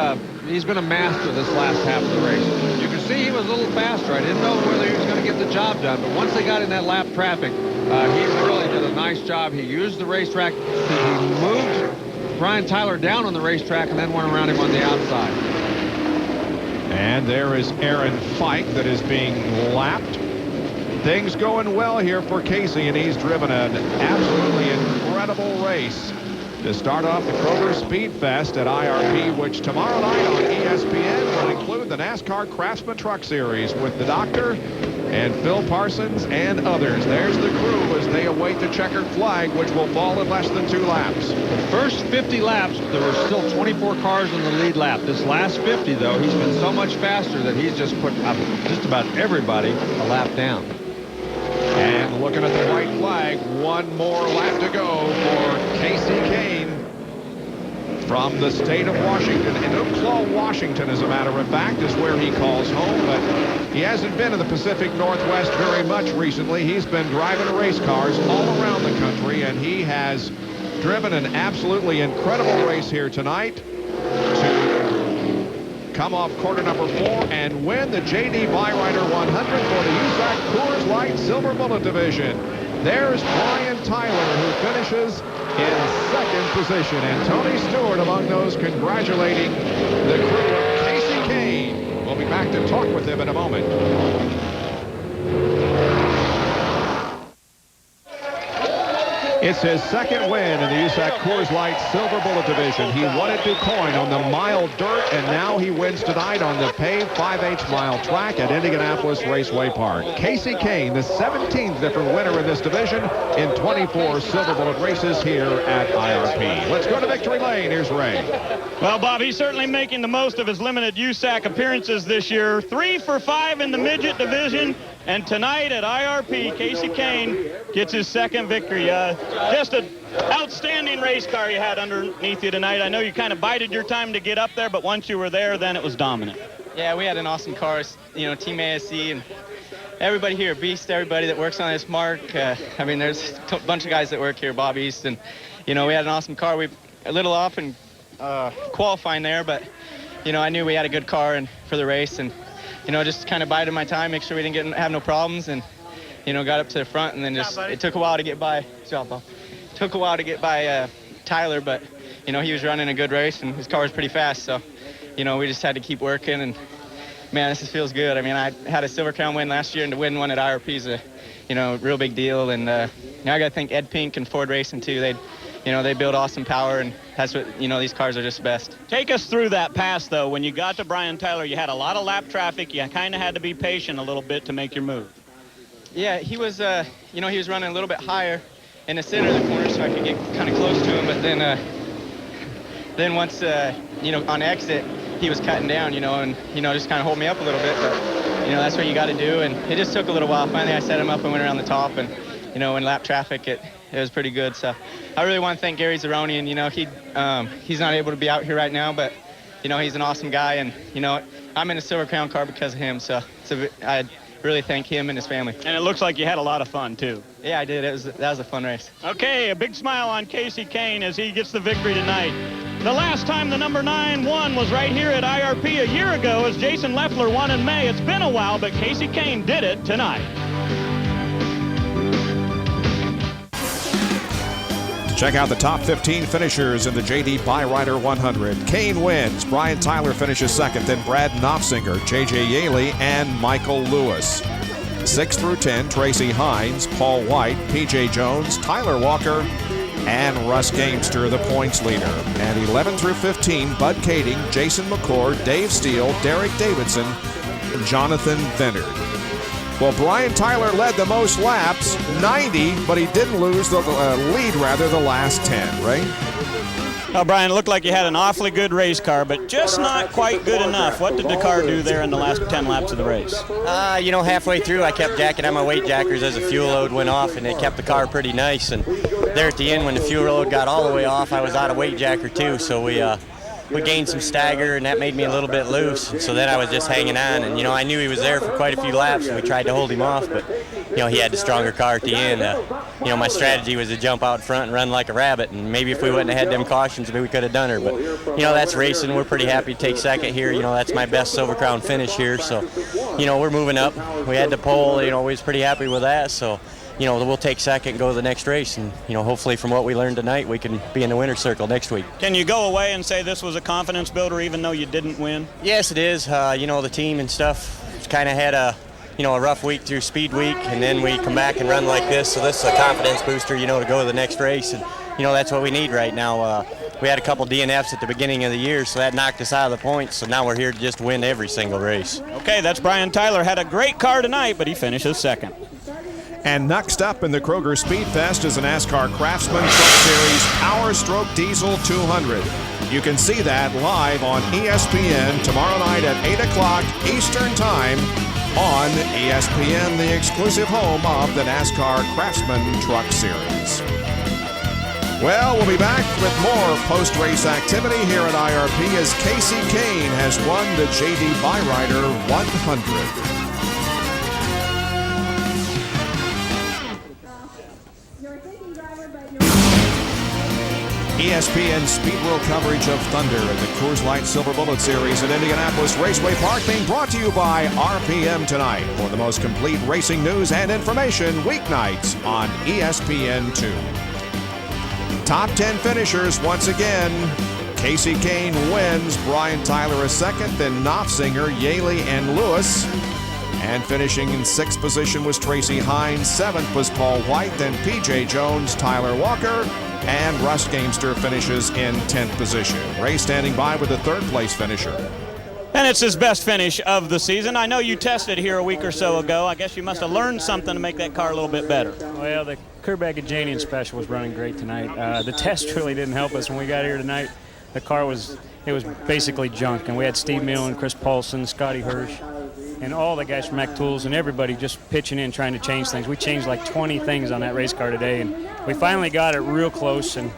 he's been a master this last half of the race. You can see he was a little faster. I didn't know whether he was going to get the job done, but once they got in that lap traffic, he really did a nice job. He used the racetrack. He moved Brian Tyler down on the racetrack and then went around him on the outside. And there is Aaron Fike that is being lapped. Things going well here for Casey, and he's driven an absolutely incredible race to start off the Kroger Speed Fest at IRP, which tomorrow night on ESPN will include the NASCAR Craftsman Truck Series with the Doctor and Phil Parsons and others. There's the crew as they await the checkered flag, which will fall in less than 2 laps. The first 50 laps, there were still 24 cars in the lead lap. This last 50, though, he's been so much faster that he's just put just about everybody a lap down. And looking at the white flag, 1 more lap to go for Casey Kane from the state of Washington. And Ucklaw, Washington, as a matter of fact, is where he calls home, but he hasn't been in the Pacific Northwest very much recently. He's been driving race cars all around the country, and he has driven an absolutely incredible race here tonight to come off quarter number 4 and win the J.D. Byrider 100 for the USAC Coors Light Silver Bullet Division. There's Brian Tyler, who finishes in 2nd position, and Tony Stewart among those congratulating the crew of Casey Kane. We'll be back to talk with him in a moment. It's his 2nd win in the USAC Coors Light Silver Bullet Division. He won at DuQuoin on the mile dirt, and now he wins tonight on the paved 5/8 mile track at Indianapolis Raceway Park. Casey Kane, the 17th different winner in this division in 24 Silver Bullet races here at IRP. Let's go to Victory Lane. Here's Ray. Well, Bob, he's certainly making the most of his limited USAC appearances this year. 3 for 5 in the midget division. And tonight at IRP, Casey Kane gets his 2nd victory. Just an outstanding race car you had underneath you tonight. I know you kind of bided your time to get up there, but once you were there, then it was dominant. Yeah, we had an awesome car, Team ASC, and everybody here, Beast, everybody that works on this, Mark. I mean, there's a bunch of guys that work here, Bob East, and, we had an awesome car. We a little off in qualifying there, but, I knew we had a good car and for the race, and just kind of bided my time, make sure we didn't have no problems, and, got up to the front, and then it took a while to get by. Took a while to get by Tyler, but, he was running a good race, and his car was pretty fast, so, we just had to keep working, and, man, this feels good. I mean, I had a Silver Crown win last year, and to win one at IRP is a, real big deal, and, I got to thank Ed Pink and Ford Racing, too. They build awesome power, and that's what, these cars are just best. Take us through that pass, though. When you got to Brian Tyler, you had a lot of lap traffic. You kind of had to be patient a little bit to make your move. Yeah, he was, he was running a little bit higher in the center of the corner so I could get kind of close to him, but then once, on exit, he was cutting down, and, just kind of hold me up a little bit, but, that's what you got to do. And it just took a little while. Finally, I set him up and went around the top, and in lap traffic, it was pretty good. So I really want to thank Gary Zeroni, and he's not able to be out here right now, but he's an awesome guy, and I'm in a Silver Crown car because of him. So I really thank him and his family. And it looks like you had a lot of fun, too. Yeah, I did. That was a fun race. Okay, a big smile on Casey Kane as he gets the victory tonight. The last time the number 9 won was right here at IRP a year ago as Jason Leffler won in May. It's been a while, but Casey Kane did it tonight. Check out the top 15 finishers in the J.D. Byrider 100. Kane wins. Brian Tyler finishes second. Then Brad Knopfsinger, J.J. Yaley, and Michael Lewis. 6 through 10, Tracy Hines, Paul White, P.J. Jones, Tyler Walker, and Russ Gamester, the points leader. And 11 through 15, Bud Kading, Jason McCord, Dave Steele, Derek Davidson, and Jonathan Vennard. Well, Brian Tyler led the most laps, 90, but he didn't lose the lead, the last 10, right? Well, Brian, it looked like you had an awfully good race car, but just not quite good enough. What did the car do there in the last 10 laps of the race? Halfway through, I kept jacking on my weight jackers as the fuel load went off, and it kept the car pretty nice. And there at the end, when the fuel load got all the way off, I was out of weight jacker too, so we gained some stagger, and that made me a little bit loose. So then I was just hanging on, and I knew he was there for quite a few laps, and we tried to hold him off, but he had the stronger car at the end. My strategy was to jump out front and run like a rabbit, and maybe if we wouldn't have had them cautions, maybe we could have done her. But that's racing. We're pretty happy to take second here. That's my best Silver Crown finish here, so we're moving up. We had the pole. We was pretty happy with that, so we'll take second and go to the next race, and hopefully from what we learned tonight, we can be in the winner's circle next week. Can you go away and say this was a confidence builder even though you didn't win? Yes, it is. The team and stuff kind of had a rough week through speed week, and then we come back and run like this, so this is a confidence booster, to go to the next race, and that's what we need right now. We had a couple DNFs at the beginning of the year, so that knocked us out of the points, so now we're here to just win every single race. Okay, that's Brian Tyler. Had a great car tonight, but he finishes second. And next up in the Kroger Speed Fest is a NASCAR Craftsman Truck Series Power Stroke Diesel 200. You can see that live on ESPN tomorrow night at 8 o'clock Eastern Time on ESPN, the exclusive home of the NASCAR Craftsman Truck Series. Well, we'll be back with more post-race activity here at IRP as Casey Kane has won the J.D. Byrider 100. ESPN Speed World coverage of Thunder and the Coors Light Silver Bullet Series at Indianapolis Raceway Park being brought to you by RPM Tonight for the most complete racing news and information weeknights on ESPN2. Top 10 finishers once again. Casey Kane wins, Brian Tyler is second, then Knopfsinger, Yaley, and Lewis. And finishing in 6th position was Tracy Hines, 7th was Paul White, then P.J. Jones, Tyler Walker, and Russ Gamester finishes in 10th position. Ray standing by with the 3rd place finisher. And it's his best finish of the season. I know you tested here a week or so ago. I guess you must have learned something to make that car a little bit better. Well, the curb Agajanian special was running great tonight. The test really didn't help us when we got here tonight. The car was basically junk, and we had Steve Millen, Chris Paulson, Scotty Hirsch, and all the guys from Mac Tools and everybody just pitching in trying to change things. We changed like 20 things on that race car today, and we finally got it real close. And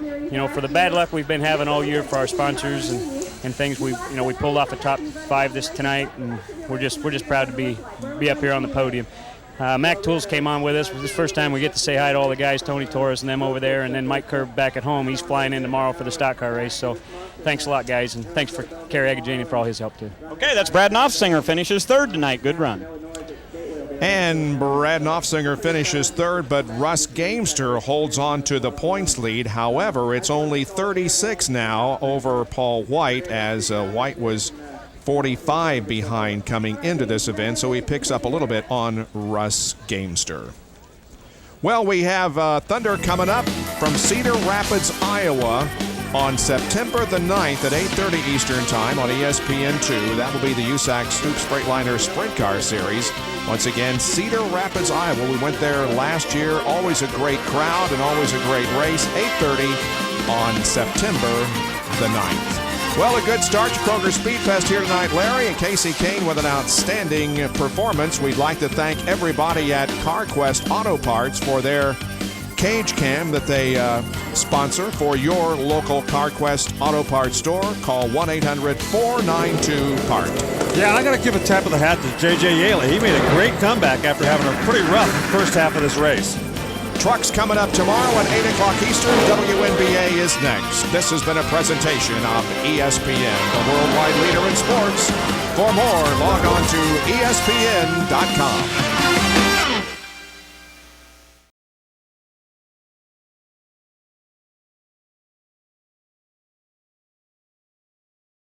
for the bad luck we've been having all year for our sponsors and things, we pulled off the top 5 tonight, and we're just proud to be up here on the podium. Mac Tools came on with us. It was the first time we get to say hi to all the guys, Tony Torres and them over there, and then Mike Kerr back at home. He's flying in tomorrow for the stock car race. So thanks a lot, guys, and thanks for Kerry Agajanian for all his help, too. Okay, that's Brad Knopfsinger, finishes 3rd tonight. Good run. And Brad Knopfsinger finishes 3rd, but Russ Gamester holds on to the points lead. However, it's only 36 now over Paul White, as White was 45 behind coming into this event, so he picks up a little bit on Russ Gamester. Well, we have Thunder coming up from Cedar Rapids, Iowa on September the 9th at 8:30 Eastern Time on ESPN2. That will be the USAC Stoops Freightliner Sprint Car Series. Once again, Cedar Rapids, Iowa. We went there last year. Always a great crowd and always a great race. 8:30 on September the 9th. Well, a good start to Kroger Speed Fest here tonight, Larry, and Casey Kane with an outstanding performance. We'd like to thank everybody at CarQuest Auto Parts for their cage cam that they sponsor for your local CarQuest Auto Parts store. Call 1-800-492-PART. Yeah, I got to give a tap of the hat to J.J. Yaley. He made a great comeback after having a pretty rough first half of this race. Trucks coming up tomorrow at 8 o'clock Eastern. WNBA is next. This has been a presentation of ESPN, the worldwide leader in sports. For more, log on to ESPN.com.